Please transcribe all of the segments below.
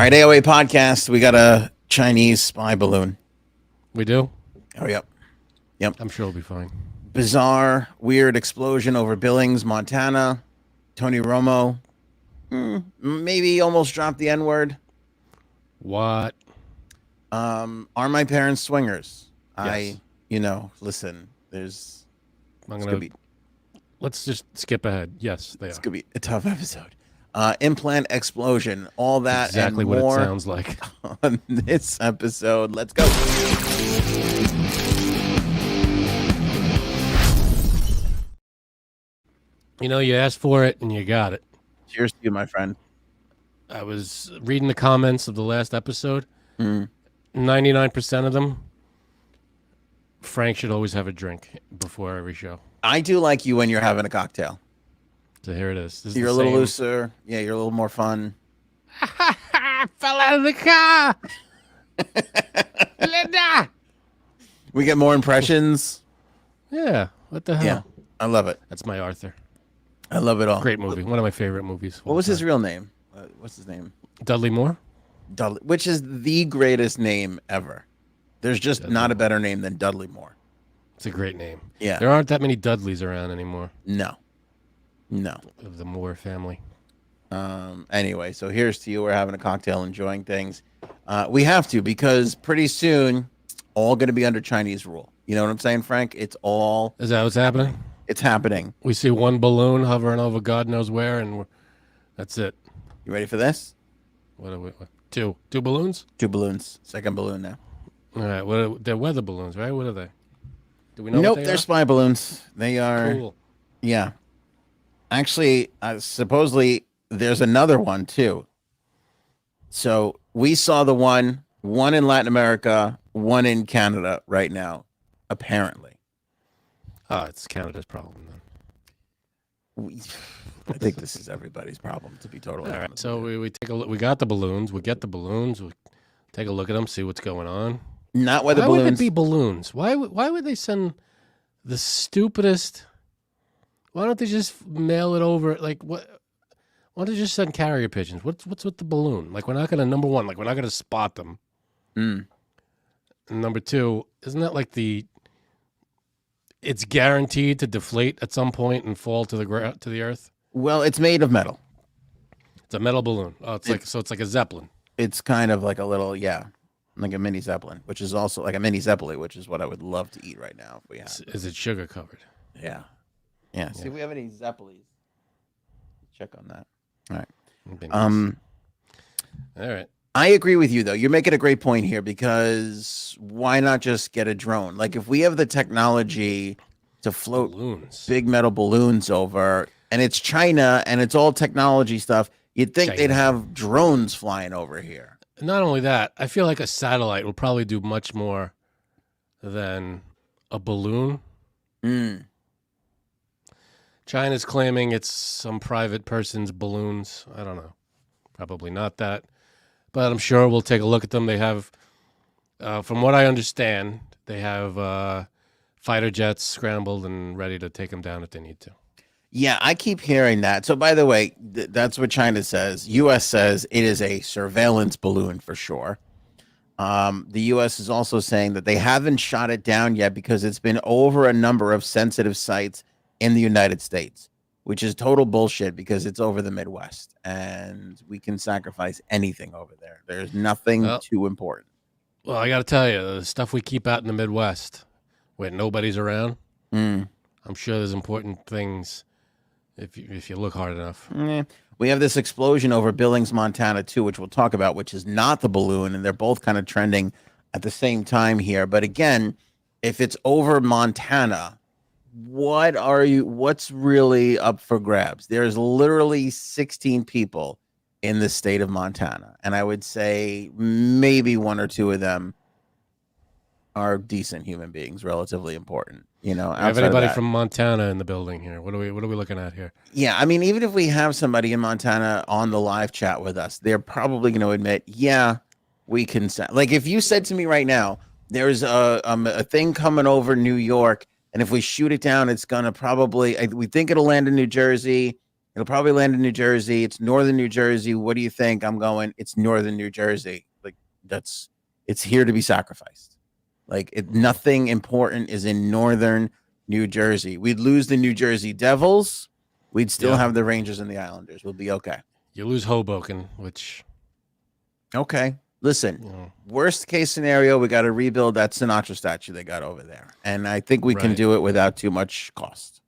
All right, AOA podcast. We got a Chinese spy balloon. We do? Oh, yep. I'm sure it'll be fine. Bizarre, weird explosion over Billings, Montana. Tony Romo, maybe almost dropped the N-word. What? Are my parents swingers? Yes. Listen, there's... Let's just skip ahead. Yes, they It's are. going to be a tough episode. Implant explosion, all that Exactly and what more it sounds like. on this episode. Let's go. You asked for it and you got it. Cheers to you, my friend. I was reading the comments of the last episode. 99% of them, Frank should always have a drink before every show. I do like you when you're having a cocktail. So here it is. This is You're a little looser. Yeah, you're a little more fun. I fell out of the car. Linda. We get more impressions. Yeah. What the hell? Yeah, I love it. That's my Arthur. I love it all. Great movie. One of my favorite movies. What was his real name? What's his name? Dudley Moore. Dudley, which is the greatest name ever. There's just not a better name than Dudley Moore. It's a great name. Yeah. There aren't that many Dudleys around anymore. No. Of the Moore family. Anyway, so here's to you. We're having a cocktail, enjoying things. We have to, because pretty soon, all going to be under Chinese rule. You know what I'm saying, Frank? It's all... Is that what's happening? It's happening. We see one balloon hovering over God knows where, and that's it. You ready for this? What are we? Two balloons? 2 balloons. Second balloon now. All right. They're weather balloons, right? What are they? Do we know? Nope, what they're spy balloons. They are... Cool. Yeah. Actually, supposedly, there's another one, too. So we saw the one in Latin America, one in Canada right now, apparently. Oh, it's Canada's problem then. I think this is everybody's problem, to be totally All right. honest. So we take a look. We got the balloons. We get the balloons. We take a look at them, see what's going on. Not where the Why balloons... would it be balloons? Why would they send the stupidest... Why don't they just mail it over? Like, what? Why don't they just send carrier pigeons? What's with the balloon? Like, we're not going to, number one, we're not going to spot them. And number two, isn't that like it's guaranteed to deflate at some point and fall to the earth? Well, it's made of metal. It's a metal balloon. Oh, it's like a Zeppelin. It's kind of like a little, like a mini Zeppelin, which is also like a mini Zeppeli, which is what I would love to eat right now if we have. Is it sugar covered? Yeah. See if we have any Zeppelis. Check on that. All right. All right. I agree with you, though. You're making a great point here, because why not just get a drone? Like, if we have the technology to float big metal balloons over, and it's China and it's all technology stuff, you'd think they'd have drones flying over here. Not only that, I feel like a satellite will probably do much more than a balloon. China's claiming it's some private person's balloons. I don't know. Probably not that. But I'm sure we'll take a look at them. They have, from what I understand, they have fighter jets scrambled and ready to take them down if they need to. Yeah, I keep hearing that. So, by the way, that's what China says. U.S. says it is a surveillance balloon for sure. The U.S. is also saying that they haven't shot it down yet because it's been over a number of sensitive sites in the United States, which is total bullshit because it's over the Midwest and we can sacrifice anything over there. There's nothing too important. Well, I got to tell you, the stuff we keep out in the Midwest where nobody's around, I'm sure there's important things if you look hard enough. We have this explosion over Billings, Montana, too, which we'll talk about, which is not the balloon, and they're both kind of trending at the same time here. But again, if it's over Montana, what's really up for grabs? There's literally 16 people in the state of Montana, and I would say maybe 1 or 2 of them are decent human beings, relatively important. Have anybody from Montana in the building here? What are we looking at here? Yeah, I mean, even if we have somebody in Montana on the live chat with us, they're probably going to admit, yeah, we can. Like, if you said to me right now, there's a thing coming over New York, and if we shoot it down, it's gonna we think it'll land in New Jersey, It'll probably land in New Jersey. It's northern New Jersey. What do you think? I'm going, it's northern New Jersey. Like, it's here to be sacrificed. Like, nothing important is in northern New Jersey. We'd lose the New Jersey Devils. We'd still have the Rangers and the Islanders. We'll be okay. You lose Hoboken, which... Okay. Listen, worst case scenario, we got to rebuild that Sinatra statue they got over there. And I think we can do it without too much cost.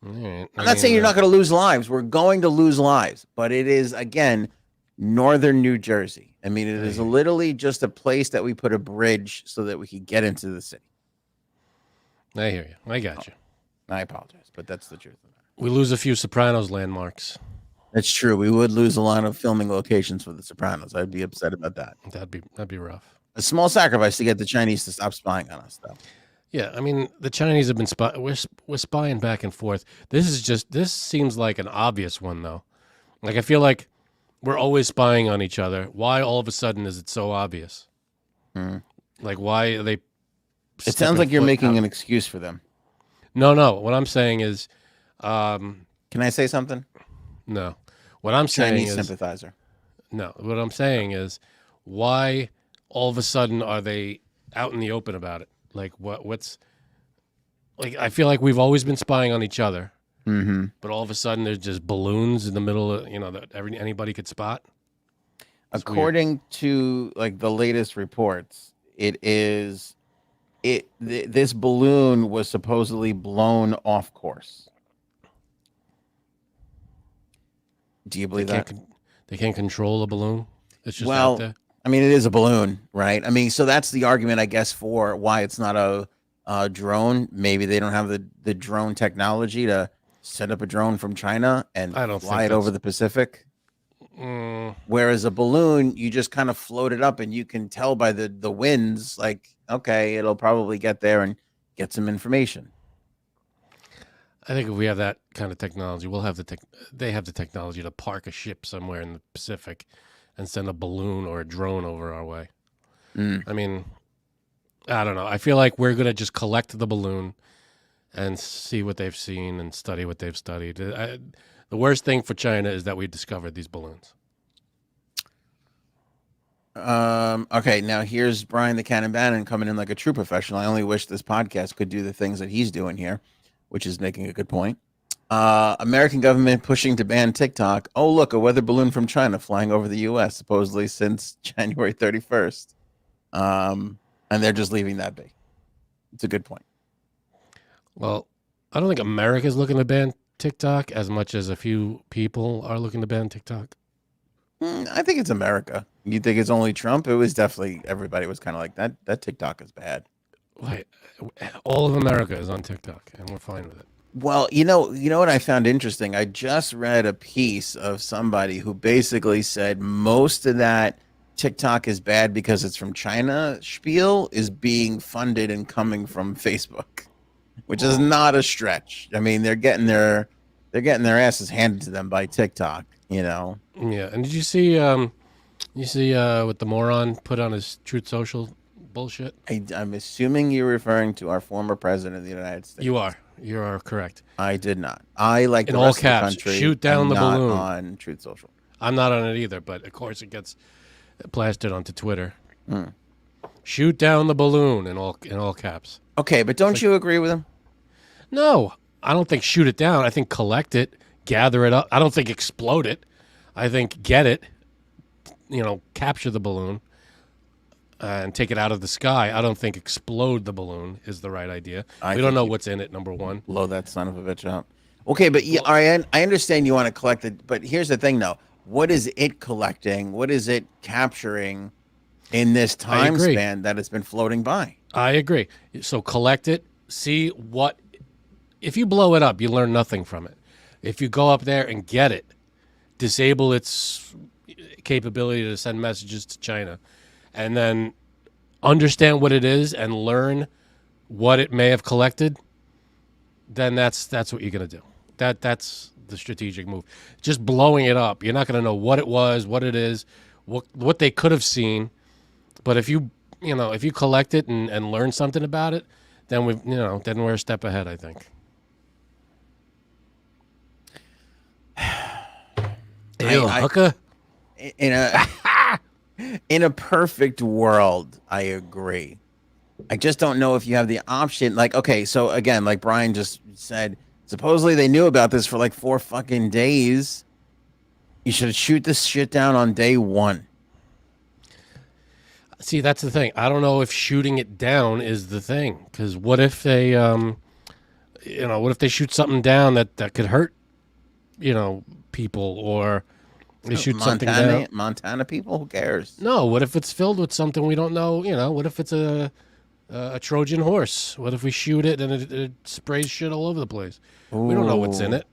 Right. I'm not saying you're not going to lose lives. We're going to lose lives. But it is, again, northern New Jersey. I mean, it is literally just a place that we put a bridge so that we could get into the city. I hear you. I got you. I apologize, but that's the truth of it. We lose a few Sopranos landmarks. That's true. We would lose a lot of filming locations for the Sopranos. I'd be upset about that. That'd be rough. A small sacrifice to get the Chinese to stop spying on us, though. Yeah, I mean, the Chinese have been we're spying back and forth. This seems like an obvious one, though. Like, I feel like we're always spying on each other. Why all of a sudden is it so obvious? Like, why are they? It sounds like you're making an excuse for them. No. What I'm saying is, can I say something? No. What I'm saying Chinese is sympathizer. No. What I'm saying is, why all of a sudden are they out in the open about it? Like, what's like? I feel like we've always been spying on each other, but all of a sudden there's just balloons in the middle of that anybody could spot. According to like the latest reports, this balloon was supposedly blown off course. Do you believe that? They can't control a balloon? It's just out there? I mean, it is a balloon, right? I mean, so that's the argument, I guess, for why it's not a drone. Maybe they don't have the drone technology to set up a drone from China and fly it over the Pacific. Whereas a balloon, you just kind of float it up and you can tell by the winds, like, okay, it'll probably get there and get some information. I think if we have that kind of technology, we'll have they have the technology to park a ship somewhere in the Pacific and send a balloon or a drone over our way. I mean, I don't know. I feel like we're going to just collect the balloon and see what they've seen and study what they've studied. The worst thing for China is that we discovered these balloons. Okay, now here's Brian the Cannon Bannon coming in like a true professional. I only wish this podcast could do the things that he's doing here, which is making a good point. American government pushing to ban TikTok. Oh, look, a weather balloon from China flying over the U.S. supposedly since January 31st. And they're just leaving that be. It's a good point. Well, I don't think America's looking to ban TikTok as much as a few people are looking to ban TikTok. I think it's America. You think it's only Trump? It was definitely, everybody was kind of like, that TikTok is bad. Like, all of America is on TikTok, and we're fine with it. Well, you know what I found interesting? I just read a piece of somebody who basically said most of that TikTok is bad because it's from China spiel is being funded and coming from Facebook, which is not a stretch. I mean, they're getting their asses handed to them by TikTok, Yeah. And did you see what the moron put on his Truth Social bullshit? I'm assuming you're referring to our former president of the United States. You are correct. I did not. I like in the all rest caps. Of the country. Shoot down the balloon on Truth Social. I'm not on it either, but of course it gets plastered onto Twitter. Shoot down the balloon in all caps. Okay, but don't you agree with him? No, I don't think shoot it down. I think collect it, gather it up. I don't think explode it. I think get it. Capture the balloon. And take it out of the sky. I don't think explode the balloon is the right idea. We don't know what's in it, number one. Blow that son of a bitch up. Okay, but I understand you want to collect it, but here's the thing, though. What is it collecting? What is it capturing in this time span that it's been floating by? I agree. So collect it. See what... If you blow it up, you learn nothing from it. If you go up there and get it, disable its capability to send messages to China, and then understand what it is and learn what it may have collected, then that's what you're going to do. That's the strategic move. Just blowing it up, you're not going to know what it was, what it is, what they could have seen. But if you collect it and learn something about it, then we're a step ahead, I think. Ew, hooker. In a in a perfect world, I agree. I just don't know if you have the option. Like, okay, so again, like Brian just said, supposedly they knew about this for like 4 fucking days. You should shoot this shit down on day one. See, that's the thing. I don't know if shooting it down is the thing. Because what if they, what if they shoot something down that could hurt, people, or they shoot something down. Montana people, who cares? No, what if it's filled with something we don't know? What if it's a Trojan horse? What if we shoot it and it sprays shit all over the place? We don't know what's in it.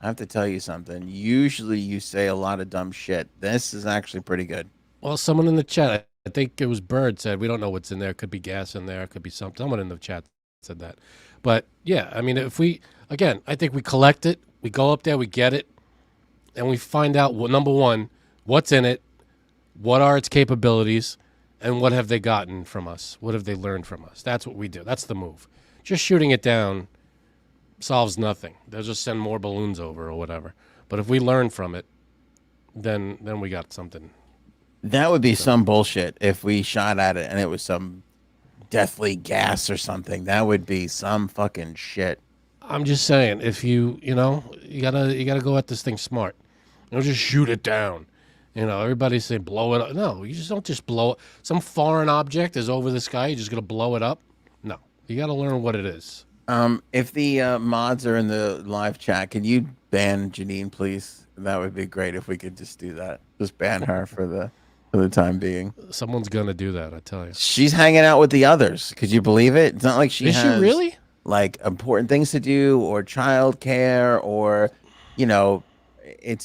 I have to tell you something. Usually you say a lot of dumb shit. This is actually pretty good. Well, someone in the chat, I think it was Bird, said we don't know what's in there. It could be gas in there. It could be something. Someone in the chat said that. But yeah, I mean, I think we collect it. We go up there, we get it, and we find out, number one, what's in it, what are its capabilities, and what have they gotten from us? What have they learned from us? That's what we do. That's the move. Just shooting it down solves nothing. They'll just send more balloons over or whatever. But if we learn from it, then we got something. That would be some bullshit if we shot at it and it was some deathly gas or something. That would be some fucking shit. I'm just saying, if you gotta go at this thing smart. You don't just shoot it down. Everybody's saying blow it up. No, you just don't just blow it. Some foreign object is over the sky. You're just gonna blow it up. No, you gotta learn what it is. If the mods are in the live chat, can you ban Janine, please? That would be great if we could just do that. Just ban her for the time being. Someone's gonna do that, I tell you. She's hanging out with the others. Could you believe it? It's not like she is has she really? Like important things to do or childcare or,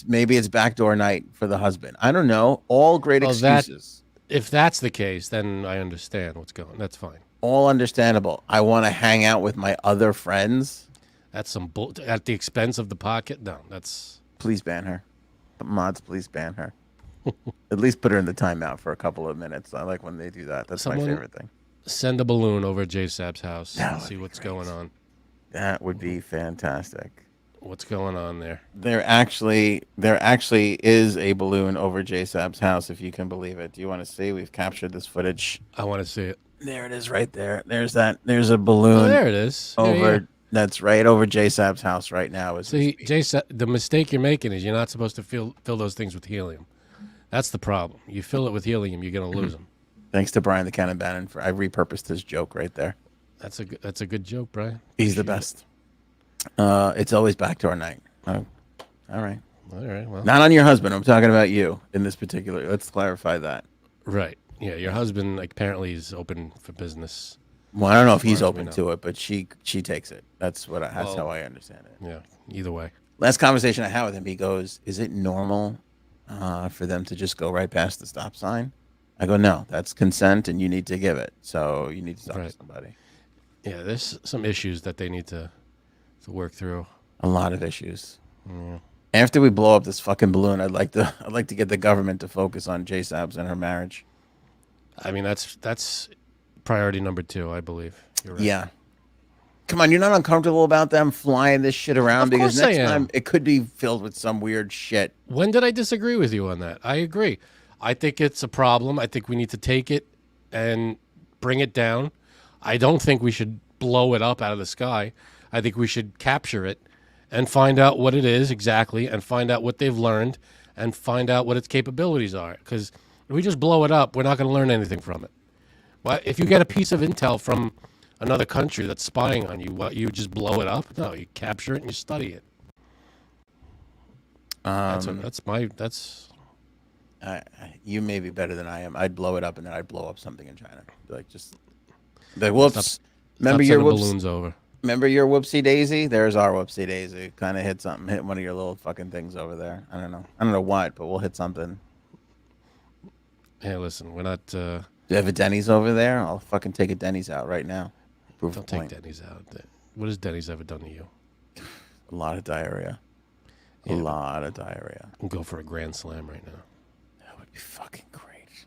maybe it's backdoor night for the husband. I don't know. All great excuses. If that's the case, then I understand what's going. That's fine. All understandable. I want to hang out with my other friends. That's some at the expense of the pocket. No, that's. Please ban her. Mods, please ban her. At least put her in the timeout for a couple of minutes. I like when they do that. That's my favorite thing. Send a balloon over at J-Sab's house and see what's going on. That would be fantastic. What's going on there? There actually is a balloon over J-Sab's house, if you can believe it. Do you want to see? We've captured this footage. I want to see it. There it is right there. There's a balloon. Oh, there it is. Yeah. That's right over J-Sab's house right now. See, J-Sab, the mistake you're making is you're not supposed to fill those things with helium. That's the problem. You fill it with helium, you're going to lose them. Thanks to Brian the Cannon Bannon I repurposed his joke right there. That's a good joke, Brian. He's the best. It's always backdoor night. Oh, all right. All right. Well, not on your husband. I'm talking about you in this particular. Let's clarify that. Right. Yeah. Your husband apparently is open for business. Well, I don't know if he's open to it, but she takes it. That's how I understand it. Yeah. Either way. Last conversation I had with him, he goes, "Is it normal for them to just go right past the stop sign?" I go, "No, that's consent, and you need to give it. So you need to talk to somebody." Yeah, there's some issues that they need to work through. A lot of issues. Yeah. After we blow up this fucking balloon, I'd like to get the government to focus on J-Sabs and her marriage. I mean, that's priority number 2, I believe. You're right. Yeah. Come on, you're not uncomfortable about them flying this shit around? Because next time it could be filled with some weird shit. When did I disagree with you on that? I agree. I think it's a problem. I think we need to take it and bring it down. I don't think we should blow it up out of the sky. I think we should capture it and find out what it is exactly and find out what they've learned and find out what its capabilities are. Because if we just blow it up, we're not going to learn anything from it. Well, if you get a piece of intel from another country that's spying on you, what, you just blow it up? No, you capture it and you study it. You may be better than I am. I'd blow it up and then I'd blow up something in China. Whoops. Remember your balloons over. Remember your whoopsie daisy? There's our whoopsie daisy. Kind of hit one of your little fucking things over there. I don't know what, but we'll hit something. Hey, listen, we're not. Do you have a Denny's over there? I'll fucking take a Denny's out right now. Don't take Denny's out. What has Denny's ever done to you? A lot of diarrhea. Yeah. A lot of diarrhea. We'll go for a grand slam right now. That would be fucking great.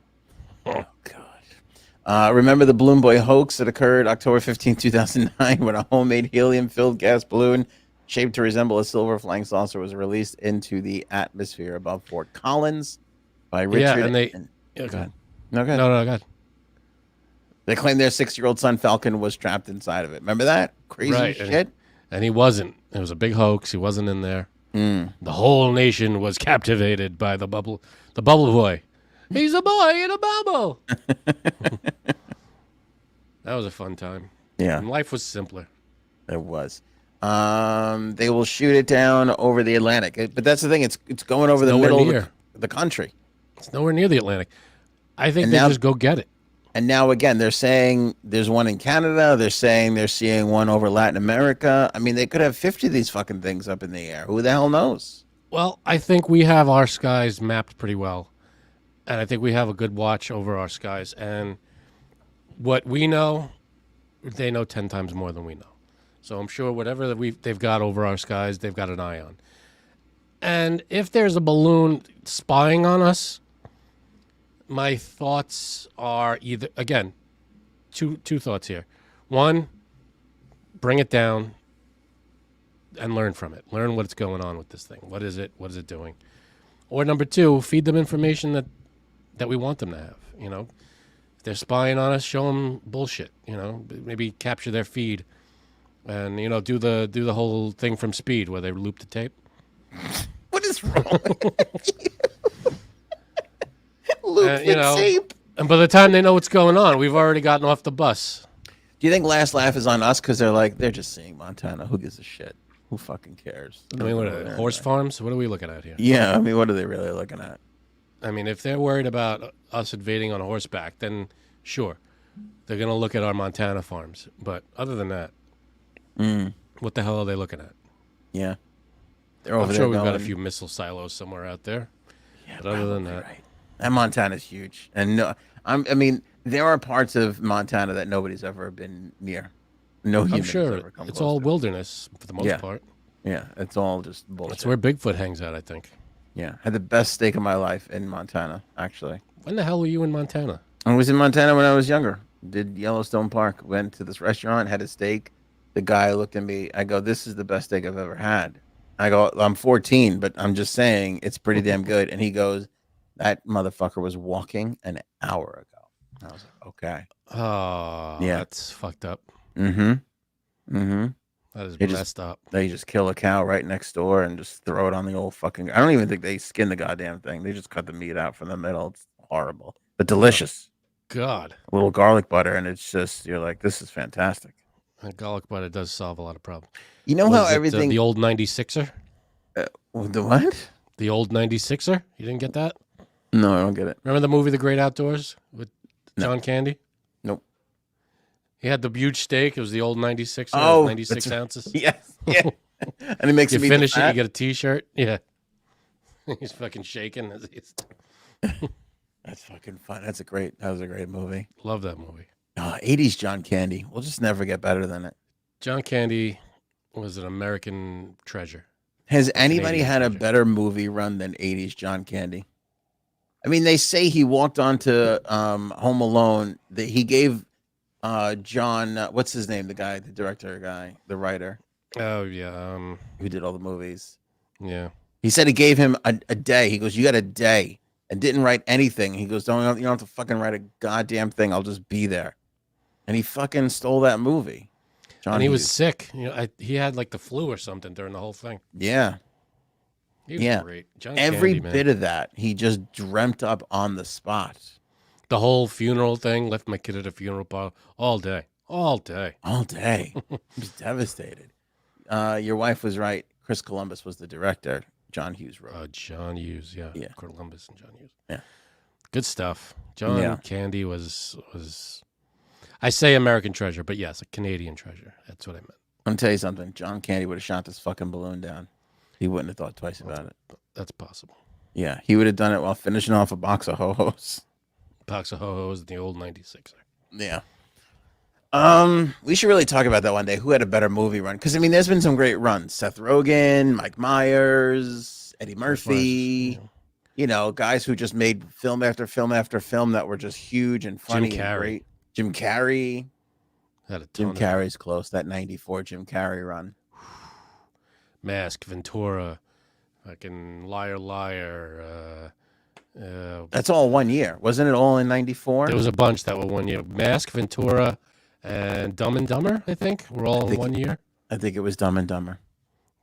Oh, God. Remember the Balloon Boy hoax that occurred October 15, 2009 when a homemade helium-filled gas balloon shaped to resemble a silver flying saucer, was released into the atmosphere above Fort Collins by Yeah, Richard. and they. And, Yeah, go go ahead. ahead. No, go ahead. No, go ahead. They claim their 6-year-old son Falcon was trapped inside of it. Remember that crazy Right, shit? and he wasn't. It was a big hoax. He wasn't in there. Mm. The whole nation was captivated by the bubble boy. He's a boy in a bubble. That was a fun time. Yeah, And life was simpler. it was. They will shoot it down over the Atlantic, but that's the thing. It's going over the nowhere middle near. of the country. It's nowhere near the Atlantic. I think And they now- just go get it. And now again, they're saying there's one in Canada. They're saying they're seeing one over Latin America. I mean, they could have 50 of these fucking things up in the air. Who the hell knows? Well, I think we have our skies mapped pretty well. And I think we have a good watch over our skies. And what we know, they know 10 times more than we know. So I'm sure whatever they've got over our skies, they've got an eye on. And if there's a balloon spying on us, my thoughts are either, again, two thoughts here. One, bring it down and learn from it. Learn what's going on with this thing. What is it? What is it doing? Or number two, feed them information that we want them to have. You know, if they're spying on us, show them bullshit. You know, maybe capture their feed, and do the whole thing from Speed where they loop the tape. What is wrong with you? Loop the tape. And by the time they know what's going on, we've already gotten off the bus. Do you think Last Laugh is on us because they're just seeing Montana? Who gives a shit? Who fucking cares? I mean, what are they, horse farms? What are we looking at here? Yeah, I mean, what are they really looking at? I mean, if they're worried about us invading on horseback, then sure, they're going to look at our Montana farms. But other than that, what the hell are they looking at? Yeah, they're over I'm there. sure we've got a going, few missile silos somewhere out there. Yeah, but other than probably that, right. That Montana's huge, and no, I mean, there are parts of Montana that nobody's ever been near. No I'm humans sure ever come it's close all to. wilderness for the most Yeah. part. Yeah, it's all just bullshit. That's where Bigfoot hangs out, I think. Yeah, had the best steak of my life in Montana, actually. When the hell were you in Montana? I was in Montana when I was younger. Did Yellowstone Park. Went to this restaurant, had a steak. The guy looked at me. I go, "This is the best steak I've ever had." I go, "I'm 14, but I'm just saying it's pretty damn good." And he goes, "That motherfucker was walking an hour ago." I was like, "Okay." Oh, Yeah. that's fucked up. Mm-hmm. Mm-hmm. That is It just- messed up. They just kill a cow right next door and just throw it on the old fucking. I don't even think they skin the goddamn thing. They just cut the meat out from the middle. It's horrible, but delicious. God, A little garlic butter, and it's just you're like, this is fantastic. that garlic butter does solve a lot of problems. You know Was how it, everything. the old 96er? The what? The old 96er? You didn't get that? No, I don't get it. Remember the movie The Great Outdoors with No. John Candy? Nope. He had the huge steak. It was the old 96er. Oh, 96 that's- ounces. Yes. Yeah. And it makes You me finish it, you get a T-shirt. Yeah. He's fucking shaking. That's fucking fun. That was a great movie. Love that movie. 80s John Candy. We'll just never get better than it. John Candy was an American treasure. Has anybody Canadian had a treasure. better movie run than 80s John Candy? I mean, they say he walked onto Home Alone. That he gave John, what's his name? The director guy, the writer Oh, yeah. who did all the movies. Yeah. He said he gave him a day. He goes, "You got a day," and didn't write anything. He goes, "You don't have to fucking write a goddamn thing. I'll just be there." And he fucking stole that movie. John And he was Hughes. sick. He had like the flu or something during the whole thing. Yeah. He was Yeah. great. John Every Candy, man. bit of that, he just dreamt up on the spot. The whole funeral thing, left my kid at a funeral parlor all day. All day. All day. He was devastated. Your wife was right. Chris Columbus was the director. John Hughes wrote. John Hughes, yeah. Yeah. Columbus and John Hughes. Yeah. Good stuff. John Yeah. Candy was I say American treasure, but yes, a Canadian treasure. That's what I meant. I'm gonna tell you something. John Candy would have shot this fucking balloon down. He wouldn't have thought twice about it. That's possible. Yeah, he would have done it while finishing off a box of ho-hos. Box of ho-hos and the old 96er. Yeah. We should really talk about that one day. Who had a better movie run? Because I mean, there's been some great runs. Seth Rogen, Mike Myers, Eddie Murphy. Yeah. You know, guys who just made film after film after film that were just huge and funny and Carrey. great. Jim Carrey. Had a ton Jim of Carrey's close. That '94 Jim Carrey run. Mask, Ventura, fucking Liar Liar. That's all 1 year, wasn't it? All in '94. There was a bunch that were 1 year. Mask, Ventura, and Dumb and Dumber, I think, were all in 1 year. I think it was Dumb and Dumber.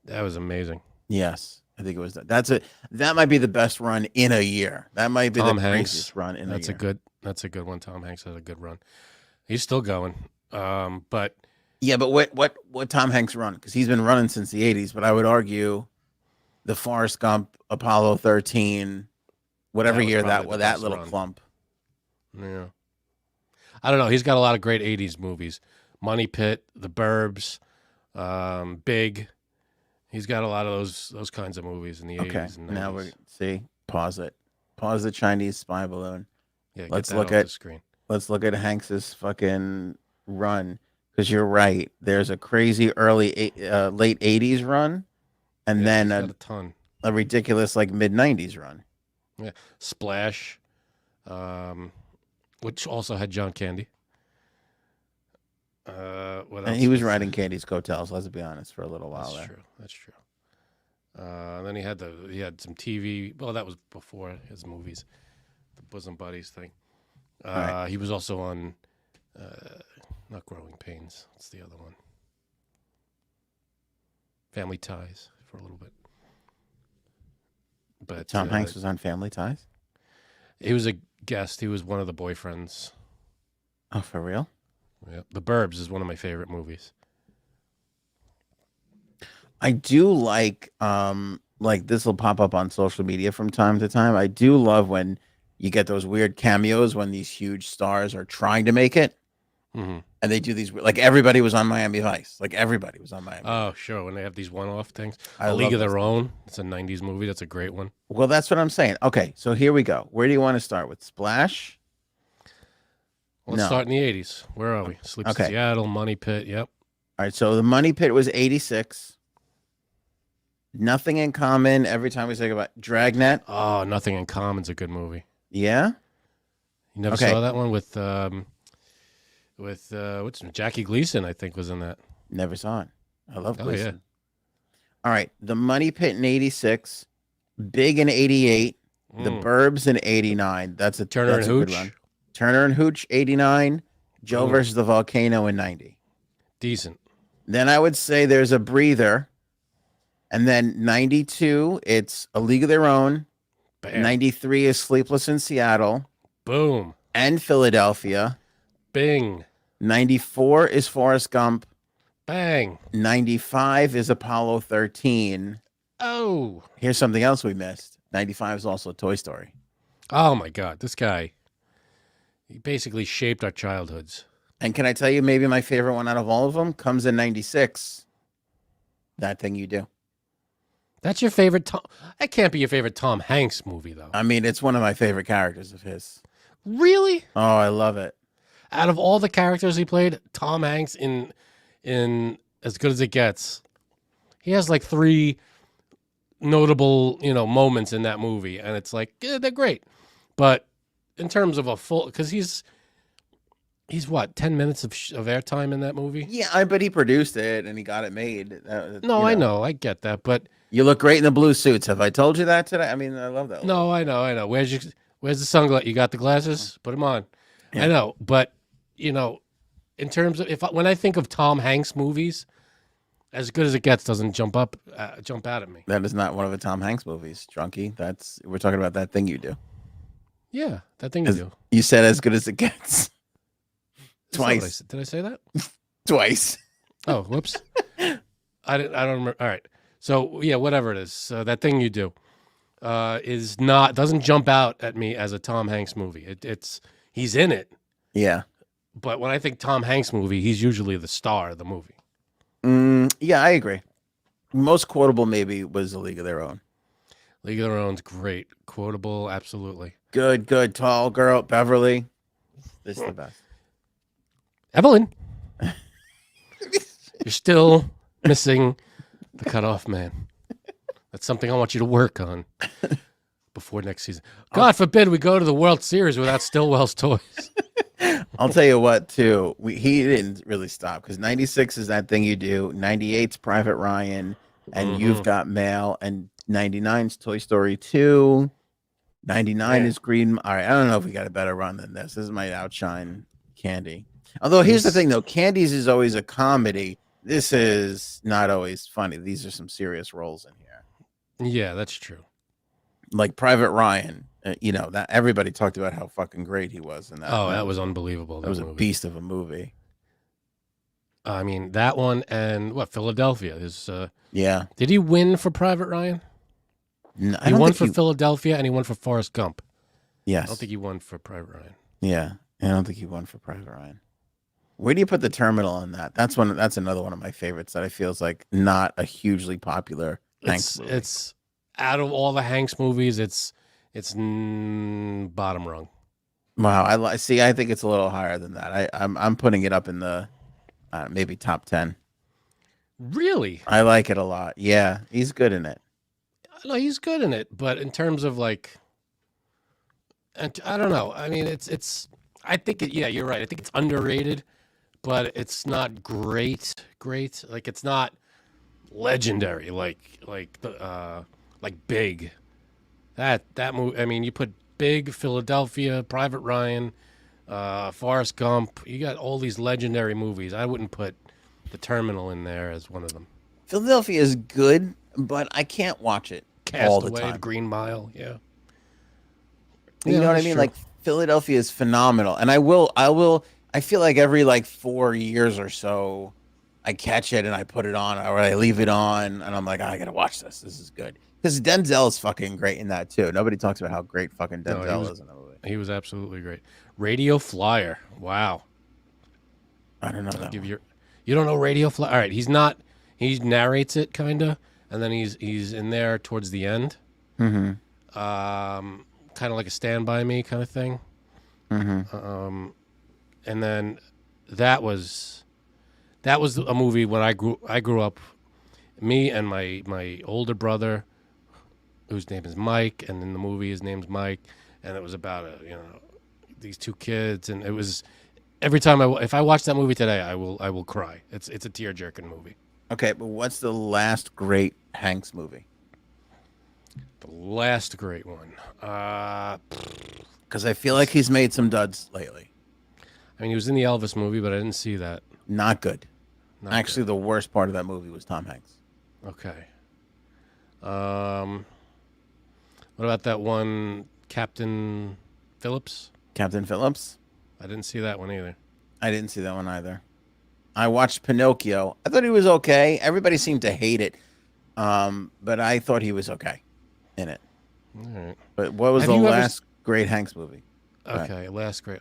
That was amazing. Yes, I think it was. That might be the best run in a year. That might be Tom the Hanks. craziest run in a year. That's a good one. Tom Hanks had a good run. He's still going. But yeah, but what Tom Hanks run? Because he's been running since the '80s. But I would argue, the Forrest Gump, Apollo 13, whatever year that little clump. Yeah, I don't know. He's got a lot of great '80s movies. Money Pit, The Burbs, Big. He's got a lot of those kinds of movies in the '80s and '90s. Now pause it. Pause the Chinese spy balloon. Yeah, let's look at the screen. Let's look at Hanks's fucking run, because you're right. There's a crazy late '80s run, and then a ridiculous mid '90s run. Yeah, Splash, which also had John Candy. What else? And he was riding Candy's coattails. Let's be honest, for a little while there. That's true. Then he had some TV. Well, that was before his movies, the Bosom Buddies thing. Right. He was also on, not Growing Pains. What's the other one? Family Ties for a little bit. But Tom Hanks was on Family Ties? He was a guest. He was one of the boyfriends. Oh, for real? Yeah. The Burbs is one of my favorite movies. I do like this will pop up on social media from time to time. I do love when you get those weird cameos when these huge stars are trying to make it. Mm-hmm. And they do these, everybody was on Miami Vice. Everybody was on Miami. Oh, sure. When they have these one-off things. A League of Their Own. It's a 90s movie. That's a great one. Well, that's what I'm saying. Okay, so here we go. Where do you want to start with? Splash? Let's start in the 80s. Where are we? Sleeps in Seattle, Money Pit. Yep. All right, so the Money Pit was 86. Nothing in Common. Every time we say about Dragnet. Oh, Nothing in Common's a good movie. Yeah? You never saw that one with Jackie Gleason, I think, was in that. Never saw it. I love Gleason. Yeah. All right, the Money Pit in 86, Big in 88, The Burbs in 89. That's a Turner and Hooch. Good run. Turner and Hooch 89, Joe versus the Volcano in 90. Decent. Then I would say there's a breather. And then 92, it's A League of Their Own. Bam. 93 is Sleepless in Seattle. Boom. And Philadelphia. Bing. 94 is Forrest Gump. Bang. 95 is Apollo 13. Oh. Here's something else we missed. 95 is also Toy Story. Oh, my God. This guy, he basically shaped our childhoods. And can I tell you, maybe my favorite one out of all of them comes in 96. That Thing You Do. That's your favorite Tom? That can't be your favorite Tom Hanks movie, though. I mean, it's one of my favorite characters of his. Really? Oh, I love it. Out of all the characters he played, Tom Hanks in As Good as It Gets, he has 3 notable, moments in that movie, and it's they're great. But in terms of a full, because he's what, 10 minutes of airtime in that movie? Yeah, but he produced it and he got it made. No, I know, I get that, but you look great in the blue suits. Have I told you that today? I mean, I love that. No, I know. Where's the sunglasses? You got the glasses? Put them on. Yeah. I know, but in terms of when I think of Tom Hanks movies, As Good as It Gets doesn't jump out at me. That is not one of the Tom Hanks movies, Drunky. We're talking about That Thing You Do. Yeah, That Thing You Do. You said As Good as It Gets. Twice. Did I say that? Twice. Oh, whoops. I don't remember. All right. So yeah, whatever it is, That Thing You Do doesn't jump out at me as a Tom Hanks movie. He's in it. Yeah. But when I think Tom Hanks movie, he's usually the star of the movie. Yeah, I agree. Most quotable maybe was A League of Their Own. League of Their Own's great. Quotable, absolutely. Good. Tall girl, Beverly. This is the best. Evelyn, you're still missing the cutoff man. That's something I want you to work on before next season. God forbid we go to the World Series without Stillwell's toys. I'll tell you what, too. He didn't really stop because 96 is That Thing You Do. 98's Private Ryan. and You've Got Mail, and 99's Toy Story 2. 99 Man, is Green. All right, I don't know if we got a better run than this. This is my outshine Candy. Although here's the this, thing, though, Candy's is always a comedy. This is not always funny. These are some serious roles in here, yeah, that's true. like Private Ryan. That everybody talked about how fucking great he was in that. Oh, And that was unbelievable. that was a movie. beast of a movie. I mean, that one and what Philadelphia is. Yeah, Did he win for Private Ryan? I He don't won think for he. Philadelphia and he won for Forrest Gump. Yes, I don't think he won for Private Ryan. yeah, I don't think he won for Private Ryan. Where do you put The Terminal on that? That's another one of my favorites that I feel is like not a hugely popular Hanks movie. It's out of all the Hanks movies, it's bottom rung. Wow, I see. I think it's a little higher than that. I'm putting it up in the maybe top 10. Really? I like it a lot. Yeah, he's good in it. No, he's good in it, but in terms of like, I don't know. I mean, it's. I think it. Yeah, you're right. I think it's underrated, but it's not great. Great. Like it's not legendary. Like Big. That movie. I mean, you put Big, Philadelphia, Private Ryan, Forrest Gump. You got all these legendary movies. I wouldn't put The Terminal in there as one of them. Philadelphia is good, but I can't watch it all the Castaway, time. Green Mile. Yeah. You know what I mean? Like Philadelphia is phenomenal, and I feel like every like 4 years or so, I catch it and I put it on, or I leave it on, and I'm like, I gotta watch this. This is good because Denzel is fucking great in that too. Nobody talks about how great fucking Denzel is in that movie. He was absolutely great. Radio Flyer. Wow. I don't know that. You don't know Radio Flyer? All right, he's not. He narrates it kind of, and then he's in there towards the end. Mm-hmm. Kind of like a Stand By Me kind of thing. Mm-hmm. And then that was a movie when I grew up. Me and my older brother, whose name is Mike, and in the movie his name's Mike, and it was about these two kids, and it was every time if I watch that movie today, I will cry. It's a tear jerking movie. Okay, but what's the last great Hanks movie? The last great one. Because I feel like he's made some duds lately. I mean, he was in the Elvis movie, but I didn't see that. Not good. Not Actually, the worst part of that movie was Tom Hanks. good. Okay. What about that one, Captain Phillips? Captain Phillips? I didn't see that one either. I didn't see that one either. I watched Pinocchio. I thought he was okay. Everybody seemed to hate it. But I thought he was okay in it. All right. But what was Have the you ever last great Hanks movie? Okay, last great.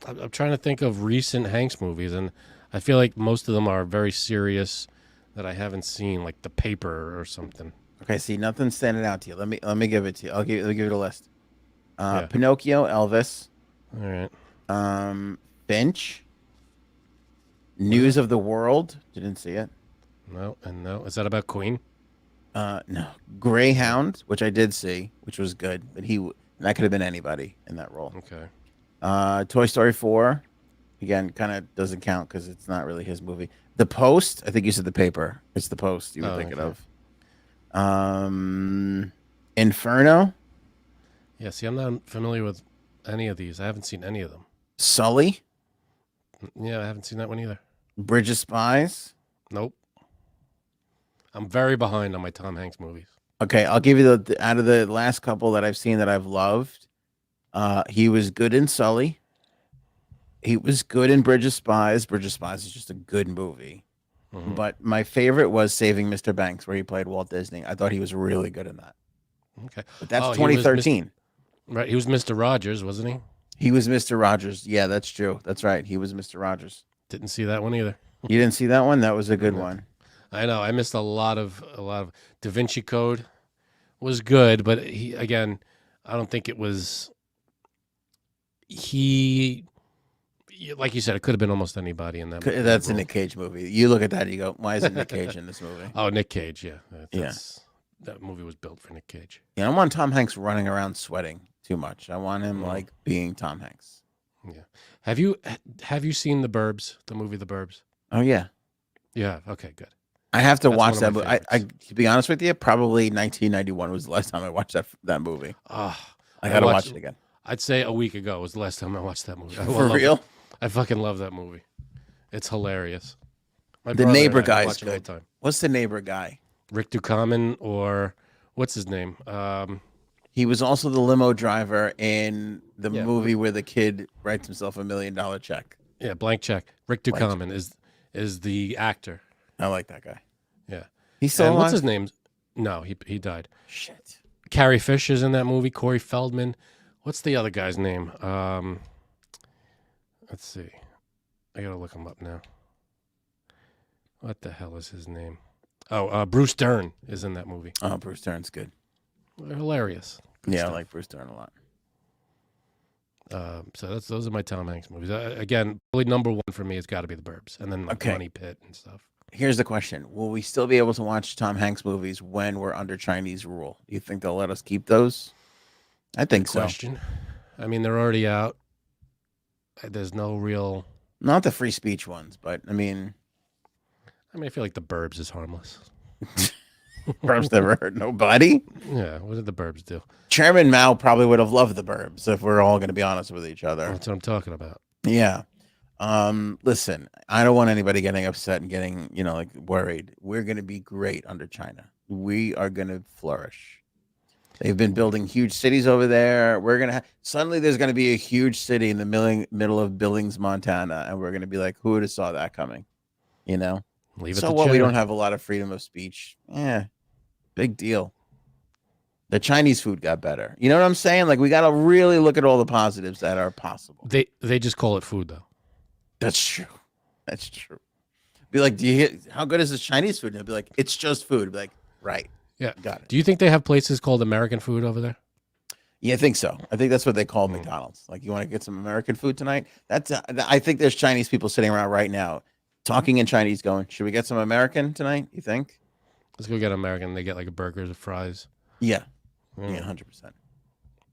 I'm trying to think of recent Hanks movies, and I feel like most of them are very serious that I haven't seen, like The Paper or something. Okay, see, nothing's standing out to you. Let me give it to you. Let me give it a list. Yeah. Pinocchio, Elvis, All right. Finch, News of the World. Didn't see it. No, and no. Is that about Queen? No. Greyhound, which I did see, which was good, but that could have been anybody in that role. Okay. Toy Story 4, again, kind of doesn't count because it's not really his movie. The Post, I think you said The Paper. It's The Post you were thinking of. Inferno, Yeah, see, I'm not familiar with any of these. I haven't seen any of them. Sully, Yeah, I haven't seen that one either. Bridge of Spies. Nope. I'm very behind on my Tom Hanks movies. Okay, I'll give you out of the last couple that I've seen that I've loved. He was good in Sully. He was good in Bridge of Spies. Bridge of Spies is just a good movie. Mm-hmm. But my favorite was Saving Mr. Banks, where he played Walt Disney. I thought he was really good in that. Okay. But that's 2013. Right, he was Mr. Rogers, wasn't he? He was Mr. Rogers. Yeah, that's true. That's right. He was Mr. Rogers. Didn't see that one either. You didn't see that one? That was a good one. I know. I missed a lot of Da Vinci Code was good, but I don't think it was. Like you said, it could have been almost anybody in that movie. That's a Nick Cage movie. You look at that and you go, why isn't Nick Cage in this movie? Oh, Nick Cage, yeah. That movie was built for Nick Cage. Yeah, I don't want Tom Hanks running around sweating too much. I want him like being Tom Hanks. Yeah. Have you seen The Burbs, the movie The Burbs? Oh, yeah. Yeah. Okay, good. I have to That's watch one of that my movie. I, favorites. to be honest with you, probably 1991 was the last time I watched that movie. Ah, I I got to watched. watch it again. I'd say a week ago was the last time I watched that movie. I For love it. real? I fucking love that movie. It's hilarious. My The brother and neighbor I we guy is watch it all the good. time. What's the neighbor guy? Rick Ducommun or what's his name? He was also the limo driver in the Yeah, movie where the kid writes himself $1 million check. yeah, Blank Check. Rick Blank Ducommun is the actor. I like that guy. Yeah, He's still and what's his alive? name? No, he died. Shit. Carrie Fisher's in that movie. Corey Feldman. What's the other guy's name? Let's see. I gotta look him up now. What the hell is his name? Oh, Bruce Dern is in that movie. Oh, Bruce Dern's good. They're hilarious. Good Yeah, stuff. I like Bruce Dern a lot. So those are my Tom Hanks movies. Again, probably number one for me has got to be The Burbs, and then like Okay. Money Pit and stuff. Here's the question. Will we still be able to watch Tom Hanks movies when we're under Chinese rule? You think they'll let us keep those? I think so. Question. I mean, they're already out. There's no real. Not the free speech ones, but I mean, I feel like The Burbs is harmless. Burbs never hurt nobody. Yeah, what did The Burbs do? Chairman Mao probably would have loved the Burbs if we're all going to be honest with each other. That's what I'm talking about. Yeah. Listen, I don't want anybody getting upset and getting, like worried. We're going to be great under China. We are going to flourish. They've been building huge cities over there. We're going to suddenly there's going to be a huge city in the middle of Billings, Montana. And we're going to be like, who would have saw that coming? Leave it So to what? We China. don't have a lot of freedom of speech. Yeah. Big deal. The Chinese food got better. You know what I'm saying? Like we got to really look at all the positives that are possible. They just call it food though. That's true. That's true. Be like, do you hear how good is this Chinese food? And they'll be like, it's just food. Be like, right. Yeah. Got it. Do you think they have places called American food over there? Yeah, I think so. I think that's what they call McDonald's. Like, you want to get some American food tonight? I think there's Chinese people sitting around right now talking in Chinese going, should we get some American tonight? You think? Let's go get American. They get like a burgers, fries. Yeah. Mm. Yeah, 100%.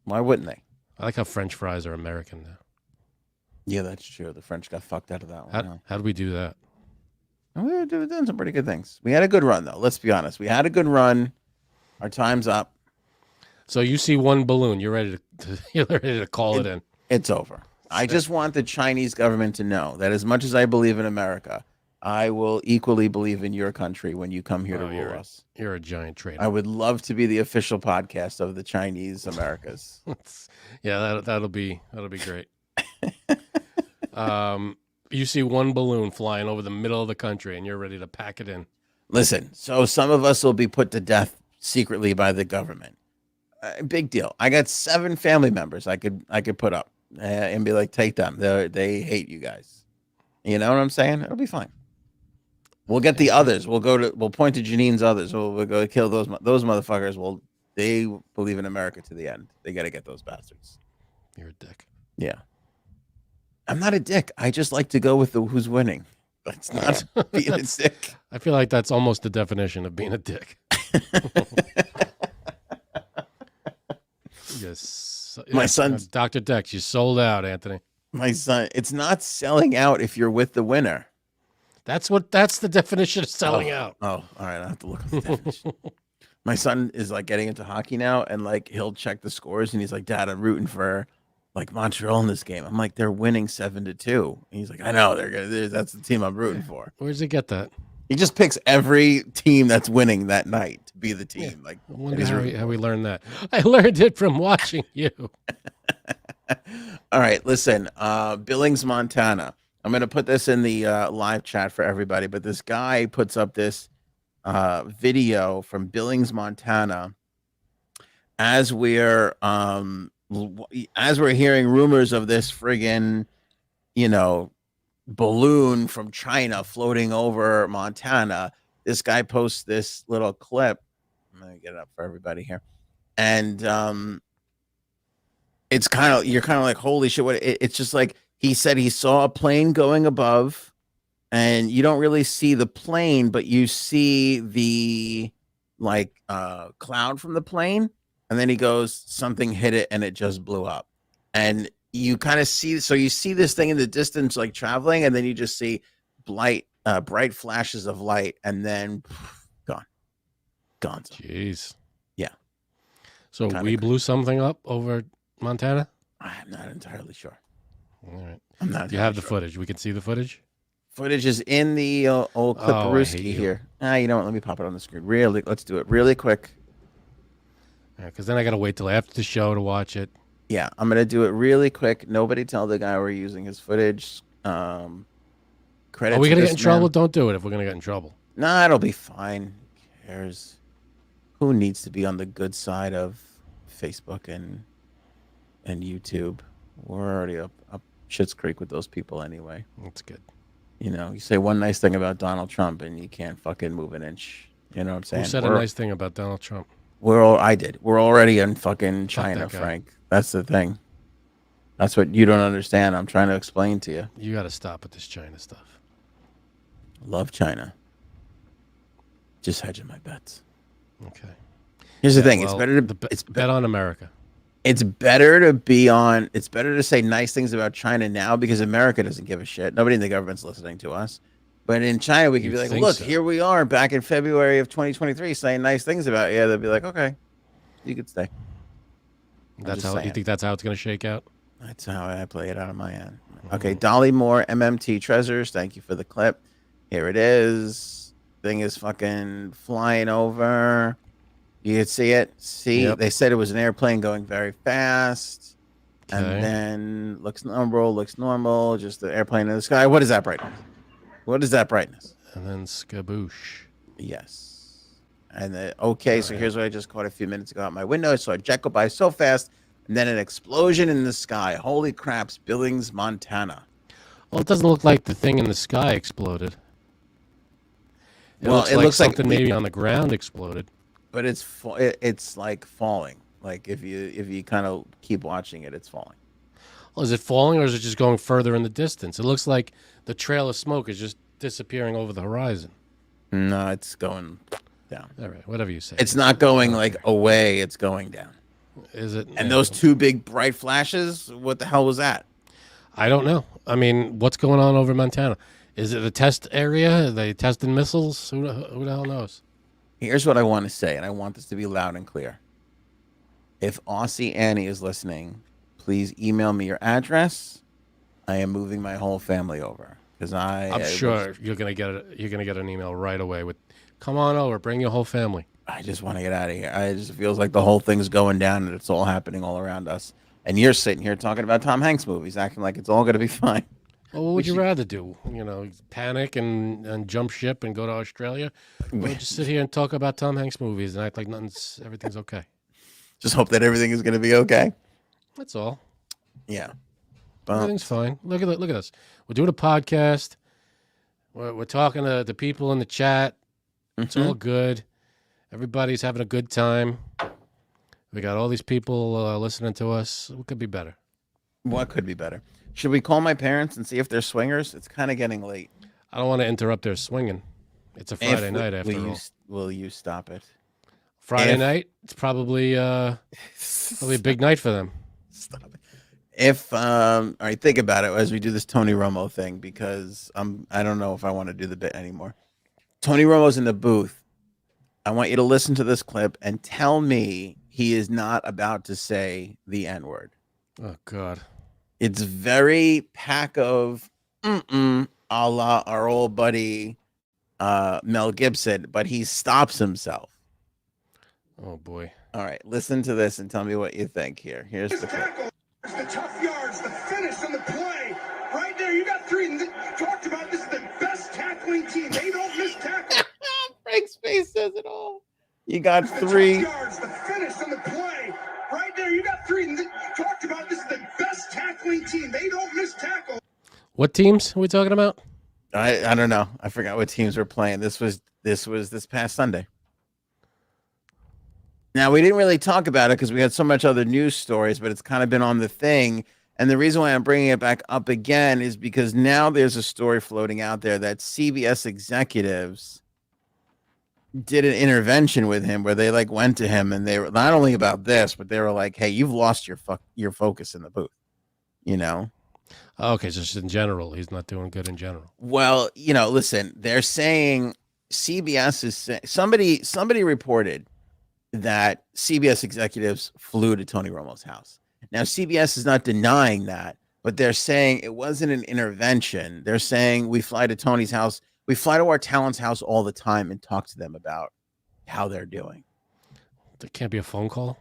Why wouldn't they? I like how French fries are American now. Yeah, that's true. The French got fucked out of that one. How do we do that? And we were doing some pretty good things. We had a good run, though. Let's be honest. We had a good run. Our time's up. So you see one balloon, you're ready to call it in. It's over. I just want the Chinese government to know that as much as I believe in America, I will equally believe in your country when you come here to rule us. You're a giant traitor. I would love to be the official podcast of the Chinese Americas. Yeah, that'll be great. You see one balloon flying over the middle of the country, and you're ready to pack it in. Listen, so some of us will be put to death secretly by the government. Big deal. I got 7 family members I could put up and be like, take them. They hate you guys. You know what I'm saying? It'll be fine. We'll get the others. We'll point to Janine's others. We'll go kill those motherfuckers. Well, they believe in America to the end. They got to get those bastards. You're a dick. Yeah. I'm not a dick. I just like to go with who's winning. That's not being a dick. I feel like that's almost the definition of being a dick. Yes. My son, Dr. Dex, you sold out, Anthony. My son, it's not selling out if you're with the winner. That's the definition of selling out. Oh, all right. I have to look at the definition. My son is like getting into hockey now, and like he'll check the scores, and he's like, "Dad, I'm rooting for like Montreal in this game." I'm like, "They're winning 7-2." And he's like, "I know they're good. That's the team I'm rooting for." Where does he get that? He just picks every team that's winning that night to be the team. Yeah. Like, I wonder how we learned that. I learned it from watching you. All right, listen, Billings, Montana. I'm going to put this in the live chat for everybody, but this guy puts up this video from Billings, Montana, as we're hearing rumors of this friggin', balloon from China floating over Montana. This guy posts this little clip. I'm going to get it up for everybody here. And you're kind of like, holy shit. It's just like, he said he saw a plane going above, and you don't really see the plane, but you see the cloud from the plane. And then he goes, something hit it and it just blew up. And you kind of see, so you see this thing in the distance, like traveling, and then you just see bright flashes of light, and then gone. Jeez. Yeah. So Kinda we blew something up over Montana? I'm not entirely sure. All right. I'm not. Do you have the sure. footage? We can see the footage? Footage is in the old Oh, I hate Clipperooski you. here. You know what? Let me pop it on the screen. Really, let's do it really quick. Because then I got to wait till after the show to watch it. Yeah, I'm gonna do it really quick. Nobody tell the guy we're using his footage. Credit Are we to going to this get in trouble? man. Don't do it if we're going to get in trouble. Nah, it'll be fine. Who cares? Who needs to be on the good side of Facebook and YouTube? We're already up Schitt's Creek with those people anyway. That's good. You know, you say one nice thing about Donald Trump and you can't fucking move an inch. You know what I'm saying? Who said a nice thing about Donald Trump? I did. We're already in fucking China, that guy. Frank. That's the thing. That's what you don't understand. I'm trying to explain to you. You got to stop with this China stuff. Love China. Just hedging my bets. Okay. Here's the thing. Well, It's better to bet on America. It's better to be on. It's better to say nice things about China now because America doesn't give a shit. Nobody in the government's listening to us. But in China, we can be like, look, here we are back in February of 2023 saying nice things about you. They'll be like, okay, you could stay. That's how you think that's how it's going to shake out? That's how I play it out of my end. Okay, Dolly Moore, MMT Treasures. Thank you for the clip. Here it is. Thing is fucking flying over. You can see it. See, Yep. They said it was an airplane going very fast. Okay. And then looks normal. Just the airplane in the sky. What is that brightness? What is that brightness? And then skaboosh. Yes. And then, okay, so here's what I just caught a few minutes ago out my window. I saw a jet go by so fast, and then an explosion in the sky. Holy craps, Billings, Montana. Well, it doesn't look like the thing in the sky exploded. It Well, looks it like looks like something maybe on the ground exploded. But it's like falling. Like if you kind of keep watching it, it's falling. Well, is it falling or is it just going further in the distance? It looks like the trail of smoke is just disappearing over the horizon. No, it's going down. All right, whatever you say. It's not going like away. It's going down. Is it? And those two big bright flashes, what the hell was that? I don't know. I mean, what's going on over Montana? Is it a test area? Are they testing missiles? Who the hell knows? Here's what I want to say, and I want this to be loud and clear. If Aussie Annie is listening, please email me your address. I am moving my whole family over because I'm sure you're gonna get an email right away with, "Come on over, bring your whole family." I just want to get out of here. It just feels like the whole thing's going down and it's all happening all around us. And you're sitting here talking about Tom Hanks movies, acting like it's all going to be fine. Well, what would you rather do? You know, panic and jump ship and go to Australia? Or just sit here and talk about Tom Hanks movies and act like everything's okay? Just hope that everything is going to be okay. That's all. Yeah. Everything's fine. Look at us. We're doing a podcast. We're talking to the people in the chat. It's all good. Everybody's having a good time. We got all these people listening to us. What could be better? What could be better? Should we call my parents and see if they're swingers? It's kind of getting late. I don't want to interrupt their swinging. It's a Friday night after all. Will you stop it? Friday night? It's probably a big night for them. Stop it. All right, think about it as we do this Tony Romo thing because I don't know if I want to do the bit anymore. Tony Romo's in the booth. I want you to listen to this clip and tell me he is not about to say the N-word. Oh, God. It's very pack of a la our old buddy Mel Gibson, but he stops himself. Oh, boy. All right, listen to this and tell me what you think here. Here's the clip. The tough yards, the finish and the play. Right there, you got three. You talked about this is the best tackling team. They don't miss tackle. Frank's face says it all. You got three. The tough yards, the finish and the play. Right there, you got three. You talked about this is the best tackling team. They don't miss tackle. What teams are we talking about? I don't know. I forgot what teams were playing. This was this past Sunday. Now, we didn't really talk about it because we had so much other news stories, but it's kind of been on the thing. And the reason why I'm bringing it back up again is because now there's a story floating out there that CBS executives did an intervention with him where they like went to him and they were not only about this, but they were like, "Hey, you've lost your focus in the booth," you know? Oh, okay, just in general, he's not doing good in general. Well, listen, they're saying CBS is somebody reported that CBS executives flew to Tony Romo's house. Now, CBS is not denying that, but they're saying it wasn't an intervention. They're saying we fly to Tony's house. We fly to our talent's house all the time and talk to them about how they're doing. There can't be a phone call.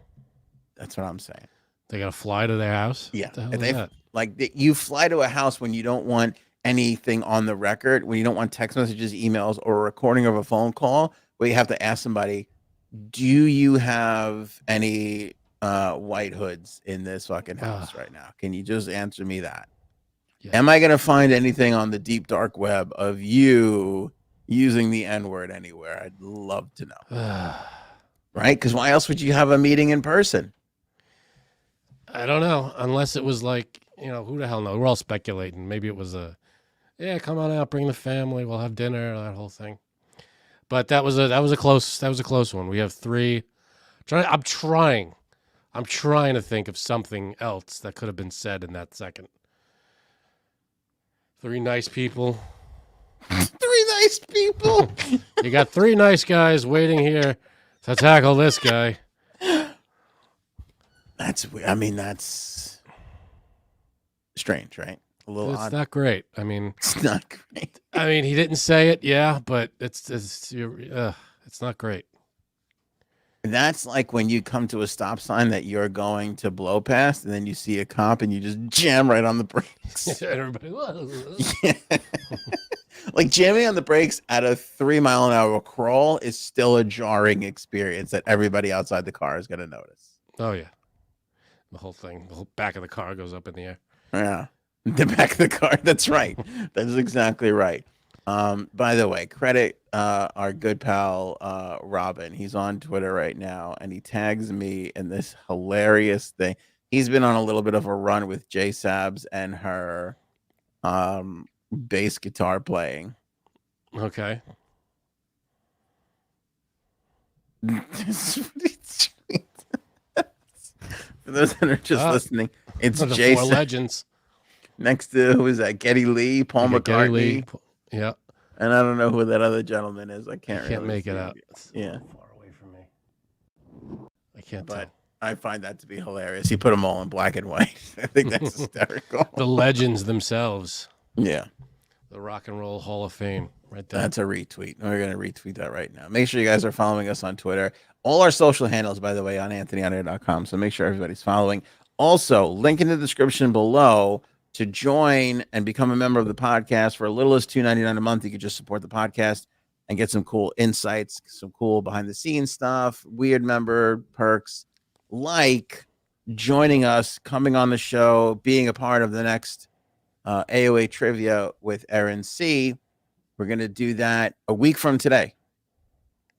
That's what I'm saying. They got to fly to their house. Yeah. What the hell is that? You fly to a house when you don't want anything on the record, when you don't want text messages, emails, or a recording of a phone call, where you have to ask somebody, do you have any white hoods in this fucking house right now? Can you just answer me that? Yeah. Am I going to find anything on the deep dark web of you using the N-word anywhere? I'd love to know. Right? Because why else would you have a meeting in person? I don't know. Unless it was like, who the hell knows? We're all speculating. Maybe it was come on out, bring the family, we'll have dinner, that whole thing. But that was a close one. We have 3. I'm trying to think of something else that could have been said in that second. 3 nice people. 3 nice people. You got 3 nice guys waiting here to tackle this guy. That's strange, right? A little odd. It's not great. I mean, it's not great. I mean, he didn't say it, yeah, but it's not great. That's like when you come to a stop sign that you're going to blow past, and then you see a cop and you just jam right on the brakes. Everybody, yeah. Like jamming on the brakes at a 3-mile-an-hour crawl is still a jarring experience that everybody outside the car is going to notice. Oh yeah, the whole back of the car goes up in the air. Yeah, the back of the car. That's right. That's exactly right. By the way, credit our good pal Robin. He's on Twitter right now, and he tags me in this hilarious thing. He's been on a little bit of a run with J Sabs and her bass guitar playing. Okay. For those that are just listening, it's the J 4 legends. Next to, who is that? Geddy Lee, Paul McCartney. Geddy Lee. Yeah. And I don't know who that other gentleman is. I can't really make it out. Yeah. Far away from me. I can't But tell. I find that to be hilarious. He put them all in black and white. I think that's hysterical. The legends themselves. Yeah. The Rock and Roll Hall of Fame. Right there. That's a retweet. We're going to retweet that right now. Make sure you guys are following us on Twitter. All our social handles, by the way, on anthonyonair.com. So make sure everybody's following. Also, link in the description below to join and become a member of the podcast for as little as $2.99 a month. You can just support the podcast and get some cool insights, some cool behind the scenes stuff, weird member perks, like joining us, coming on the show, being a part of the next AOA trivia with Aaron C. We're going to do that a week from today.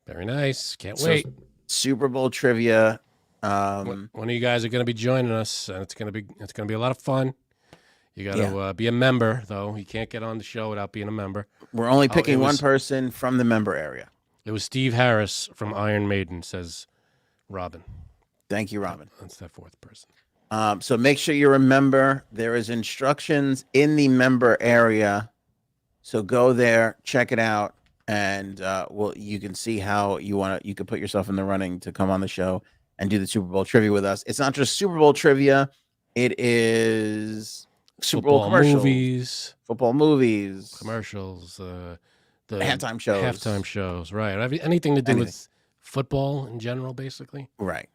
Very nice. Can't wait. Super Bowl trivia. One of you guys are going to be joining us, and it's going to be a lot of fun. You got to be a member, though. You can't get on the show without being a member. We're only picking one person from the member area. It was Steve Harris from Iron Maiden, says Robin. Thank you, Robin. That's that 4th person. So make sure you remember there is instructions in the member area. So go there, check it out, and you can see how you could put yourself in the running to come on the show and do the Super Bowl trivia with us. It's not just Super Bowl trivia; it is Super Bowl commercials, football movies, commercials, the halftime shows, right? Anything to do with football in general, basically, right?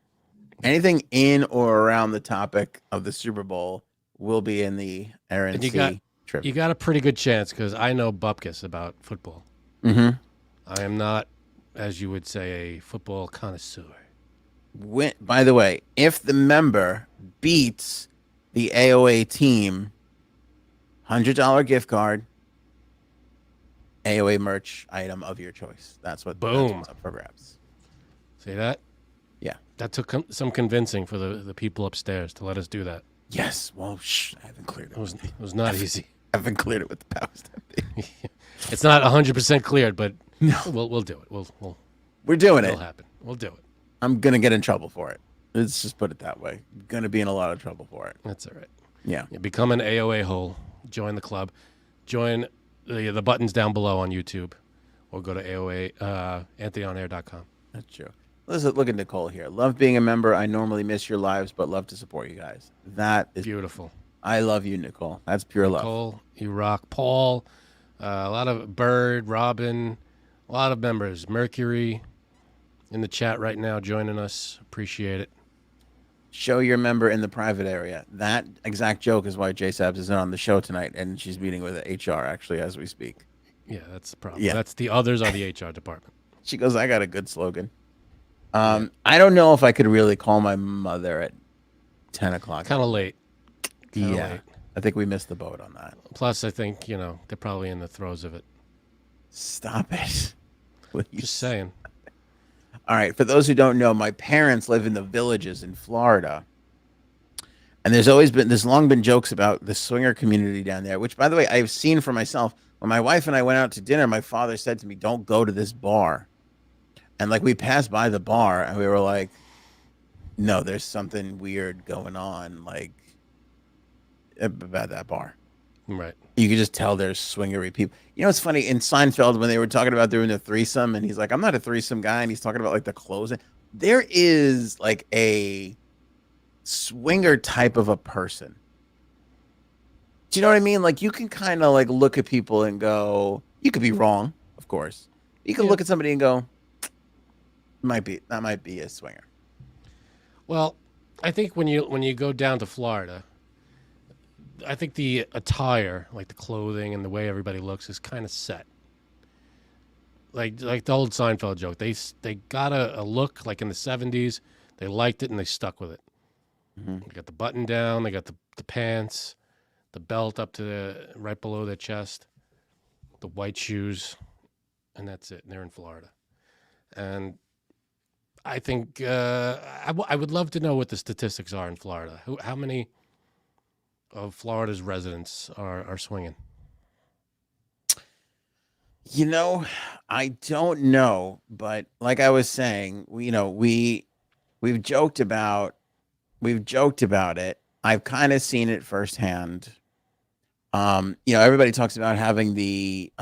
Anything in or around the topic of the Super Bowl will be in the Aaron C. trivia. You got a pretty good chance because I know bupkis about football. Mm-hmm. I am not, as you would say, a football connoisseur. By the way, if the member beats the AOA team, $100 gift card, AOA merch item of your choice. That's what's up for grabs. See that? Yeah. That took some convincing for the people upstairs to let us do that. Yes. Well, I haven't cleared it. It was not easy. I haven't cleared it with the powers that be. It's not 100% cleared, but no. We'll do it. We're doing it. It'll happen. We'll do it. I'm going to get in trouble for it. Let's just put it that way. I'm going to be in a lot of trouble for it. That's all right. Yeah. Become an AOA hole. Join the club. Join the buttons down below on YouTube, or go to AOA AnthonyOnAir.com. That's true. Listen, look at Nicole here. Love being a member. I normally miss your lives, but love to support you guys. That is Beautiful. I love you, Nicole. That's pure love. Nicole, you rock. Paul, a lot of Bird, Robin, a lot of members. Mercury in the chat right now joining us. Appreciate it. Show your member in the private area. That exact joke is why J Sabs isn't on the show tonight, and she's meeting with HR actually as we speak. Yeah, that's the problem. Yeah. That's the others are the HR department. She goes, I got a good slogan. I don't know if I could really call my mother at 10 o'clock. Kind of late. Kinda Yeah. late. I think we missed the boat on that. Plus, I think, they're probably in the throes of it. Stop it. Just saying. All right. For those who don't know, my parents live in the Villages in Florida. And there's long been jokes about the swinger community down there, which, by the way, I've seen for myself. When my wife and I went out to dinner, my father said to me, don't go to this bar. And we passed by the bar and we were like, no, there's something weird going on, about that bar. Right. You could just tell there's swingery people. It's funny in Seinfeld when they were talking about doing the threesome, and he's like, I'm not a threesome guy, and he's talking about the closing. There is a swinger type of a person. Do you know what I mean? You can kind of look at people and go, you could be wrong, of course. You can look at somebody and go, that might be a swinger. Well, I think when you go down to Florida, I think the attire, the clothing and the way everybody looks, is kind of set. Like the old Seinfeld joke, they got a look in the 70s. They liked it and they stuck with it. Mm-hmm. They got the button down, they got the pants, the belt up to right below their chest, the white shoes, and that's it. And they're in Florida, and I think I would love to know what the statistics are in Florida. How many of Florida's residents are swinging? I don't know, but like I was saying, we've joked about it. I've kind of seen it firsthand. Everybody talks about having the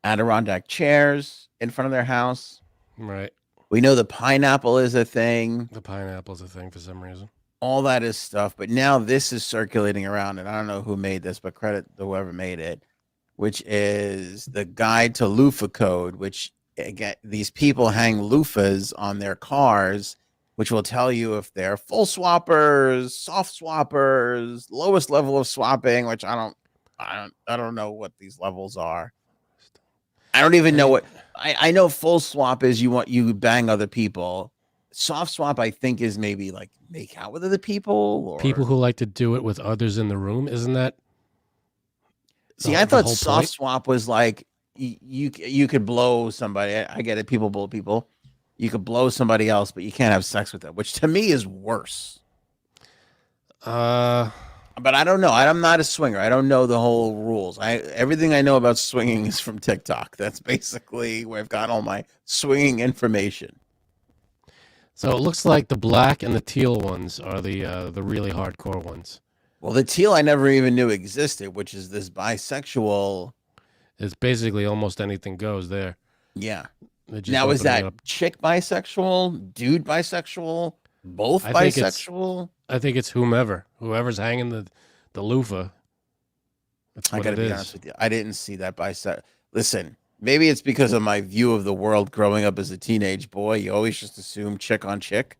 Adirondack chairs in front of their house. Right. We know the pineapple is a thing. The pineapple's a thing for some reason. All that is stuff, but now this is circulating around, and I don't know who made this, but credit to whoever made it, which is the guide to loofah code, which, again, these people hang loofahs on their cars, which will tell you if they're full swappers, soft swappers, lowest level of swapping, which I don't know what these levels are. I don't even know what I know. Full swap is you bang other people. Soft swap, I think, is maybe make out with other people, or people who like to do it with others in the room. Isn't that? See, I thought soft swap was you could blow somebody. I get it. People blow people. You could blow somebody else, but you can't have sex with them, which to me is worse. But I don't know. I'm not a swinger. I don't know the whole rules. Everything I know about swinging is from TikTok. That's basically where I've got all my swinging information. So it looks like the black and the teal ones are the really hardcore ones. Well, the teal I never even knew existed, which is this bisexual. It's basically almost anything goes there. Yeah. Now, is that chick bisexual, dude bisexual, both bisexual? I think it's whoever's hanging the loofah. That's what I gotta it be is. honest with you. I didn't see that bisexual. Listen, maybe it's because of my view of the world growing up as a teenage boy. You always just assume chick on chick.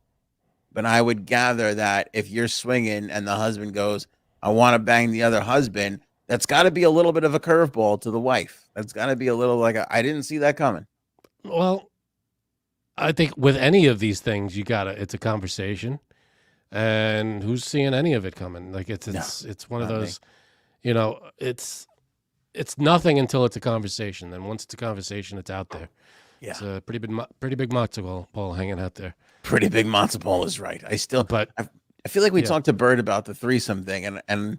But I would gather that if you're swinging and the husband goes, I want to bang the other husband, that's got to be a little bit of a curveball to the wife. That's got to be a little I didn't see that coming. Well, I think with any of these things, it's a conversation, and who's seeing any of it coming? It's one of those, it's nothing until it's a conversation. Then once it's a conversation, it's out there. Yeah, it's a pretty big matzo ball hanging out there. Pretty big matzo ball is right. I feel like we talked to Bird about the threesome thing, and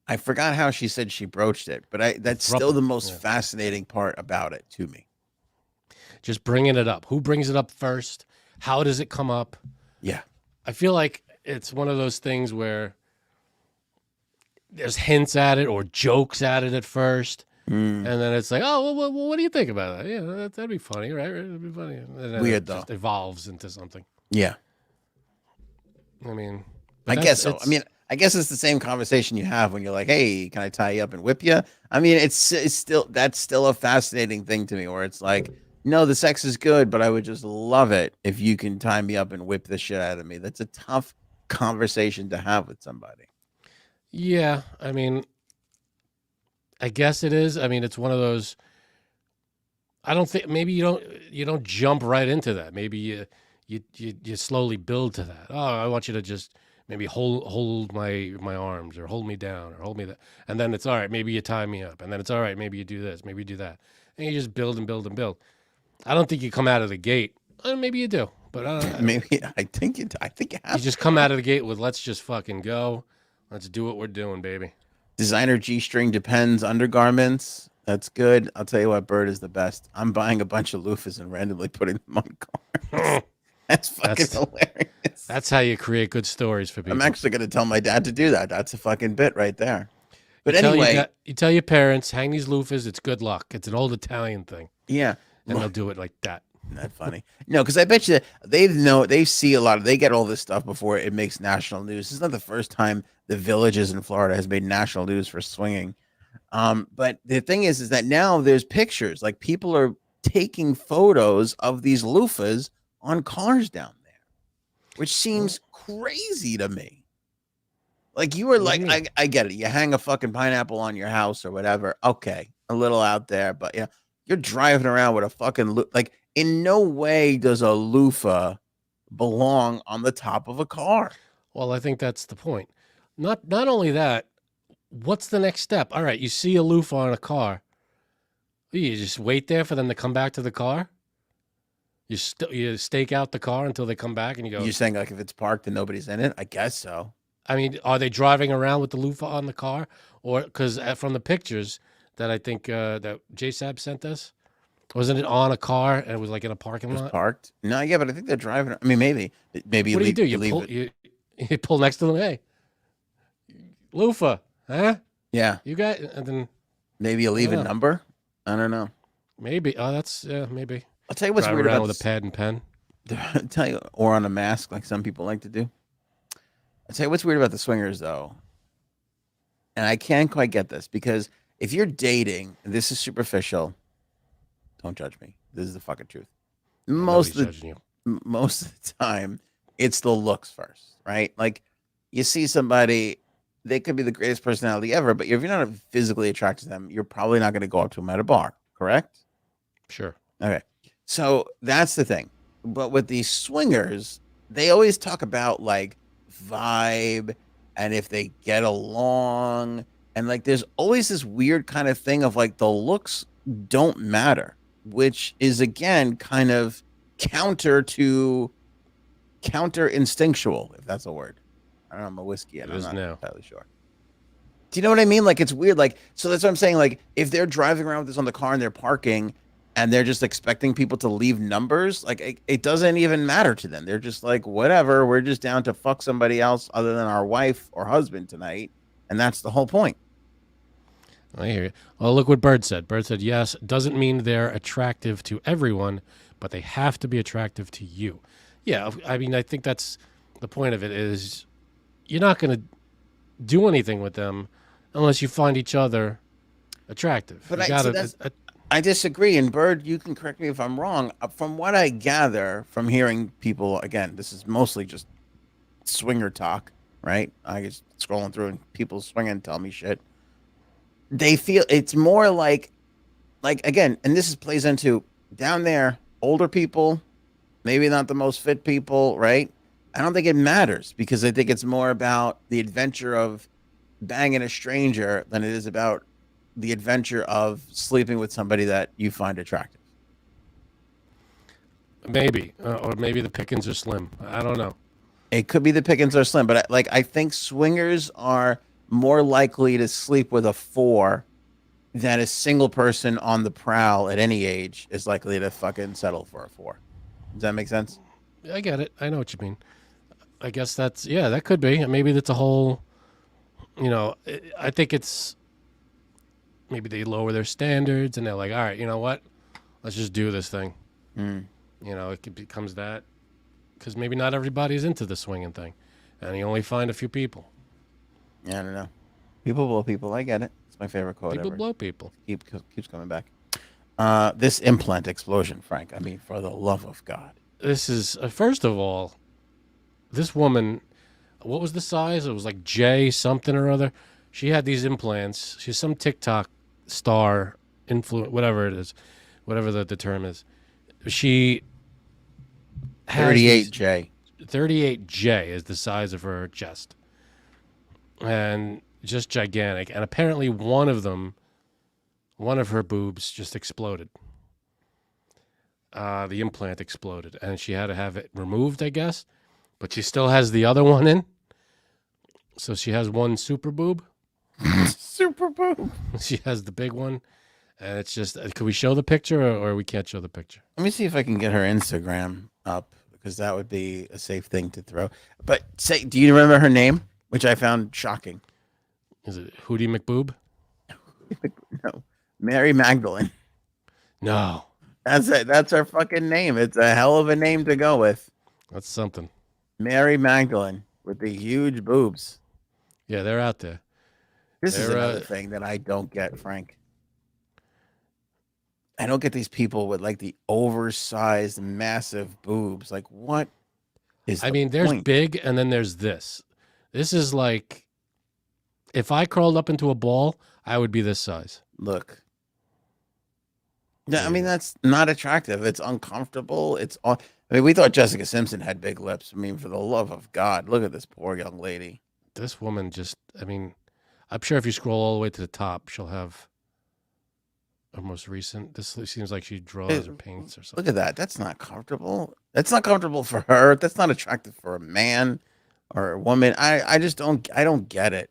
I forgot how she said she broached it, but that's still the most fascinating part about it to me. Just bringing it up. Who brings it up first? How does it come up? Yeah. I feel like it's one of those things where there's hints at it or jokes at it at first. Mm, And then it's like, oh, well, what do you think about that? Yeah, that'd be funny, right? That'd be funny. And then weird it though. just evolves into something. Yeah, I mean, but I guess so. I it's mean, I guess it's the same conversation you have when you're like, "Hey, can I tie you up and whip you?" I mean, it's still that's still a fascinating thing to me, where it's like, no, the sex is good, but I would just love it if you can tie me up and whip the shit out of me. That's a tough conversation to have with somebody. yeah. I mean, I guess it is. I mean, it's one of those. I don't think maybe you don't jump right into that. Maybe you slowly build to that. Oh, I want you to just maybe hold my arms or hold me down or hold me that, and then it's all right. Maybe you tie me up, and then it's all right. Maybe you do this. Maybe you do that, and you just build and build and build. I don't think you come out of the gate. Maybe you do, but Maybe I think you you have just come out of the gate with let's just fucking go. Let's do what we're doing, baby. designer G-string depends undergarments. That's good. I'll tell you what, Bird is the best. I'm buying a bunch of loofahs and randomly putting them on cars. That's fucking That's hilarious. that's how you create good stories for people. I'm actually going to tell my dad to do that. That's a fucking bit right there. But You tell anyway, you tell your parents, hang these loofahs. It's good luck. It's an old Italian thing, yeah, and they'll do it like that. isn't that funny? No, because I bet you they see a lot of they get all this stuff before it makes national news. This is not the first time the Villages in Florida has made national news for swinging. But the thing is that now there's pictures, like people are taking photos of these loofahs on cars down there, which seems crazy to me. Like you were What do like, you mean? I get it. You hang a fucking pineapple on your house or whatever. Okay, a little out there, but yeah, you're driving around with a fucking like. In no way does a loofah belong on the top of a car. Well, I think that's the point. Not only that. What's the next step? All right, you see a loofah on a car. You just wait there for them to come back to the car. You stake out the car until they come back, and you go. You're saying like if it's parked and nobody's in it? I guess so. I mean, are they driving around with the loofah on the car, or because from the pictures that I think that JSAB sent us, wasn't it on a car and it was like in a parking It was lot? parked. No, yeah, but I think they're driving. I mean, maybe What do you do? You leave pull it. you pull next to them. Hey, loofah, huh? Yeah, You got, and then maybe you leave a Yeah. number. I don't know. maybe. Oh, that's maybe. I'll tell you what's Drive weird around about with a pad and pen. I'll tell you, or on a mask, like some people like to do. I'll tell you what's weird about the swingers, though, and I can't quite get this because if you're dating, and this is superficial. Don't judge me. This is the fucking truth. Nobody's Most of judging you. most of the time, it's the looks first, right? Like you see somebody, they could be the greatest personality ever, but if you're not physically attracted to them, you're probably not going to go up to them at a bar, correct? Sure. Okay. So that's the thing. But with these swingers, they always talk about like vibe and if they get along. And like there's always this weird kind of thing of like the looks don't matter, which is again kind of counter to counter instinctual, if that's a word. I don't know, I'm a whiskey and It I'm is not now. entirely sure. Do you know what I mean? Like it's weird. Like so that's what I'm saying. Like if they're driving around with this on the car and they're parking and they're just expecting people to leave numbers, like it doesn't even matter to them. They're just like, whatever. We're just down to fuck somebody else other than our wife or husband tonight, and that's the whole point. I hear you. Well, look what Bird said. Bird said, yes, doesn't mean they're attractive to everyone, but they have to be attractive to you. Yeah, I mean, I think that's the point of it is you're not going to do anything with them unless you find each other attractive. But You I see gotta, I disagree. And Bird, you can correct me if I'm wrong. From what I gather from hearing people, again, this is mostly just swinger talk, right? I just scrolling through and people swinging tell me shit. They feel it's more like again, and this is plays into down there, older people, maybe not the most fit people, right? I don't think it matters because I think it's more about the adventure of banging a stranger than it is about the adventure of sleeping with somebody that you find attractive. maybe, or maybe the pickings are slim. I don't know. It could be the pickings are slim, but I think swingers are more likely to sleep with a four than a single person on the prowl at any age is likely to fucking settle for a four. Does that make sense? I get it. I know what you mean. I guess that could be. Maybe that's a whole I think it's maybe they lower their standards and they're like, all right, you know what? Let's just do this thing. Mm. It becomes that because maybe not everybody's into the swinging thing, and you only find a few people. Yeah, I don't know. People blow people. I get it. It's my favorite quote People ever. blow people. Keeps coming back. This implant explosion, Frank. I mean, for the love of God. This is first of all, this woman. What was the size? It was like J something or other. She had these implants. She's some TikTok star, whatever it is, whatever the term is. She has 38J. 38J is the size of her chest, and just gigantic. And apparently, one of her boobs just exploded. The implant exploded, and she had to have it removed, I guess. But she still has the other one in. So she has one super boob. Super boob. She has the big one. And it's just, can we show the picture or we can't show the picture? Let me see if I can get her Instagram up because that would be a safe thing to throw. But do you remember her name, which I found shocking? Is it Hootie McBoob? No, Mary Magdalene. No. That's it. That's her fucking name. It's a hell of a name to go with. That's something. Mary Magdalene with the huge boobs. Yeah, they're out there. This is another thing that I don't get, Frank. I don't get these people with like the oversized, massive boobs. Like, what is? I mean, there's point? big, and then there's this. This is like, if I crawled up into a ball, I would be this size. Look. Yeah, I mean that's not attractive. It's uncomfortable. I mean, we thought Jessica Simpson had big lips. I mean, for the love of God, look at this poor young lady. This woman just, I mean, I'm sure if you scroll all the way to the top, she'll have her most recent. This seems like she draws or paints or something. Look at that. That's not comfortable. That's not comfortable for her. That's not attractive for a man or a woman. I just don't. I don't get it.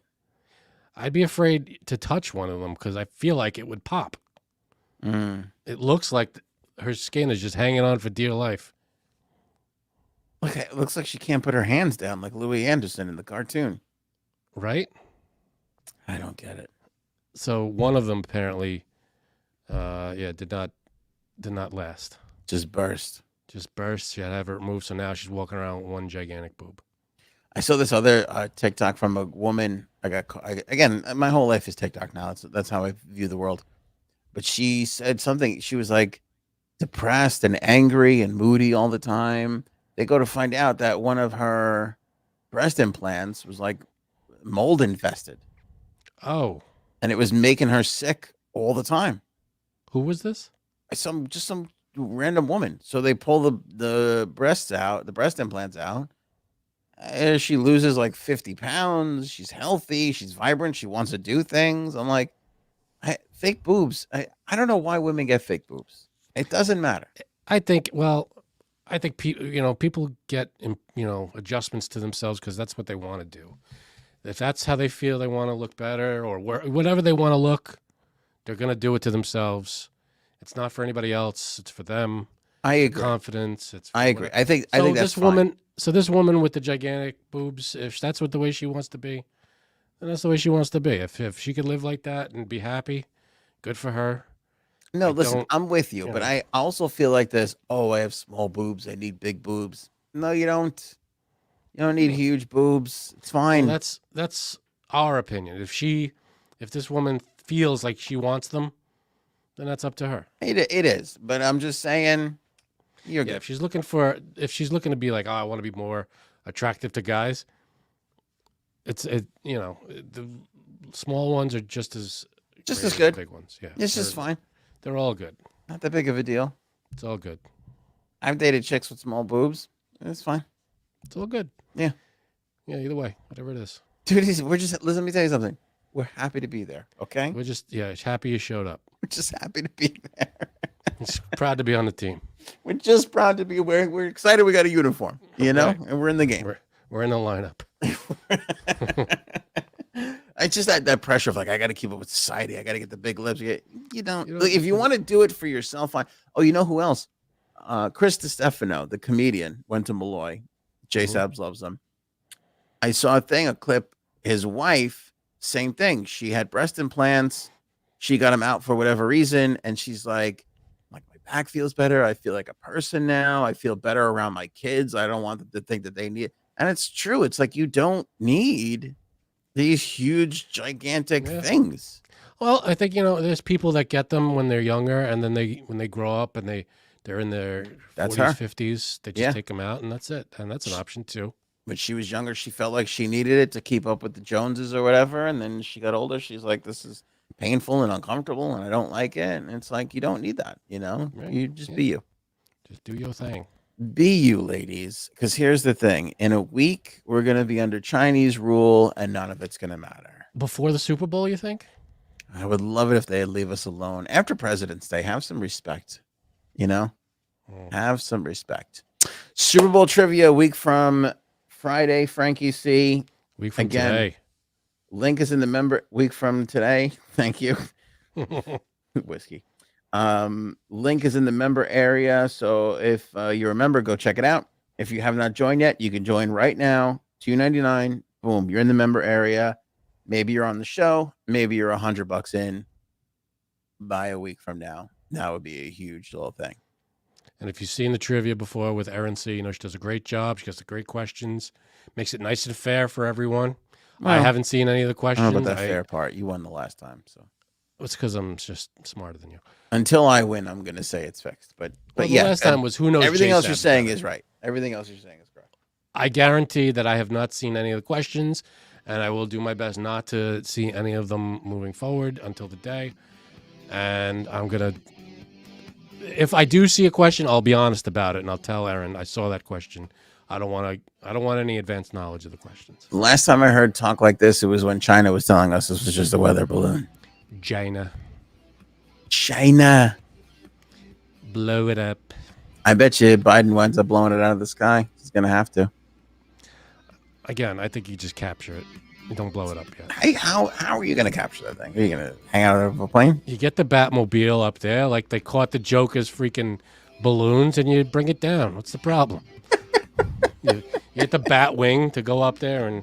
I'd be afraid to touch one of them because I feel like it would pop. Mm. It looks like her skin is just hanging on for dear life. Look, it looks like she can't put her hands down like Louis Anderson in the cartoon. Right? I don't get it. So one of them apparently, did not last. Just burst. Just burst. She had to have it removed. So now she's walking around with one gigantic boob. I saw this other TikTok from a woman. Again, my whole life is TikTok now. That's how I view the world. But she said something. She was like depressed and angry and moody all the time. They go to find out that one of her breast implants was like mold infested. Oh. And it was making her sick all the time. Who was this? Some random woman. So they pull the breast implants out. She loses like 50 pounds. She's healthy. She's vibrant. She wants to do things. I'm like, fake boobs. I don't know why women get fake boobs. It doesn't matter. I think people get, adjustments to themselves because that's what they want to do. If that's how they feel they want to look better or whatever they want to look, they're going to do it to themselves. It's not for anybody else. It's for them. I agree. Confidence. I agree. I think that's this fine. woman. So this woman with the gigantic boobs, if that's the way she wants to be, then that's the way she wants to be. If she could live like that and be happy, good for her. No, listen, I'm with you, but I also feel like this. Oh, I have small boobs. I need big boobs. No, you don't. You don't need huge boobs. It's fine. Well, that's our opinion. If this woman feels like she wants them, then that's up to her. It is, but I'm just saying. You're good. If she's looking to be like, oh, I want to be more attractive to guys. The small ones are just as good. As the big ones. Yeah, it's just fine. They're all good. Not that big of a deal. It's all good. I've dated chicks with small boobs. It's fine. It's all good. Yeah. Yeah. Either way, whatever it is. Dude, listen, let me tell you something. We're happy to be there. Okay. We're just happy you showed up. We're just happy to be there. Just proud to be on the team. We're just proud to be. We're excited. We got a uniform, right. And we're in the game. We're in the lineup. It's just that pressure of like I got to keep up with society. I got to get the big lips. You don't. Look, if you want to do it for yourself, fine. Oh, you know who else? Chris DiStefano, the comedian, went to Malloy. J Sabs loves him. I saw a clip. His wife same thing. She had breast implants. She got them out for whatever reason, and she's like my back feels better. I feel like a person now. I feel better around my kids. I don't want them to think that they need. And it's true. It's like you don't need these huge, gigantic Yeah. things. Well, I think there's people that get them when they're younger, and then when they grow up and they're in their That's 40s, her. 50s, they just Yeah. take them out, and that's it. And that's an option too. When she was younger, she felt like she needed it to keep up with the Joneses or whatever. And then she got older. She's like, this is painful and uncomfortable, and I don't like it. And it's like, you don't need that. Right. You just Yeah. be you. Just do your thing. Be you, ladies. Because here's the thing: in a week, we're gonna be under Chinese rule, and none of it's gonna matter. Before the Super Bowl, you think? I would love it if they'd leave us alone after President's Day. Have some respect, Have some respect. Super Bowl trivia week from Friday. Frankie C. Week from Again. Link is in the member week from today. Thank you. today. Whiskey. Link is in the member area. So if you're a member, go check it out. If you have not joined yet, you can join right now. $2.99. Boom. You're in the member area. Maybe you're on the show. Maybe you're $100 in by a week from now. That would be a huge little thing. And if you've seen the trivia before with Erin C, she does a great job. She gets the great questions, makes it nice and fair for everyone. Well, I haven't seen any of the I questions. don't know about that fair part. You won the last time, so It's because I'm just smarter than you. until I win, I'm gonna say it's fixed. But Well, yeah, the last time was who knows. everything else you're JSAB saying better. is right. Everything else you're saying is correct. I guarantee that I have not seen any of the questions, and I will do my best not to see any of them moving forward until the day. And I'm gonna, if I do see a question, I'll be honest about it, and I'll tell Erin I saw that question. I don't want any advanced knowledge of the questions. The last time I heard talk like this, it was when China was telling us this was just a weather balloon. China, blow it up. I bet you Biden winds up blowing it out of the sky. He's gonna have to. Again, I think you just capture it. You don't blow it up yet. Hey, how are you gonna capture that thing? Are you gonna hang out of a plane? You get the Batmobile up there, like they caught the Joker's freaking balloons, and you bring it down. What's the problem? you get the Batwing to go up there and,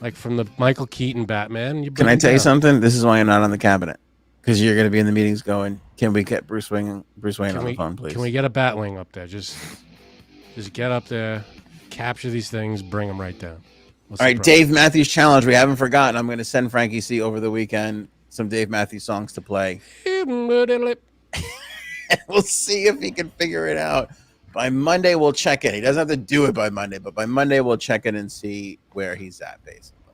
like from the Michael Keaton Batman. You Can I tell you something? This is why you're not on the cabinet, because you're gonna be in the meetings going, "Can we get Bruce Wayne on the phone, please?" Can we get a Batwing up there? Just get up there, capture these things, bring them right down. All right, Dave Matthews Challenge. We haven't forgotten. I'm going to send Frankie C over the weekend some Dave Matthews songs to play. We'll see if he can figure it out. By Monday, we'll check it. He doesn't have to do it by Monday, but by Monday, we'll check it and see where he's at, basically.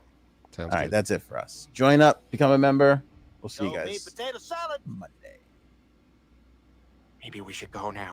Sounds All right, good. that's it for us. Join up, become a member. We'll see you guys Potato salad. Monday. Maybe we should go now.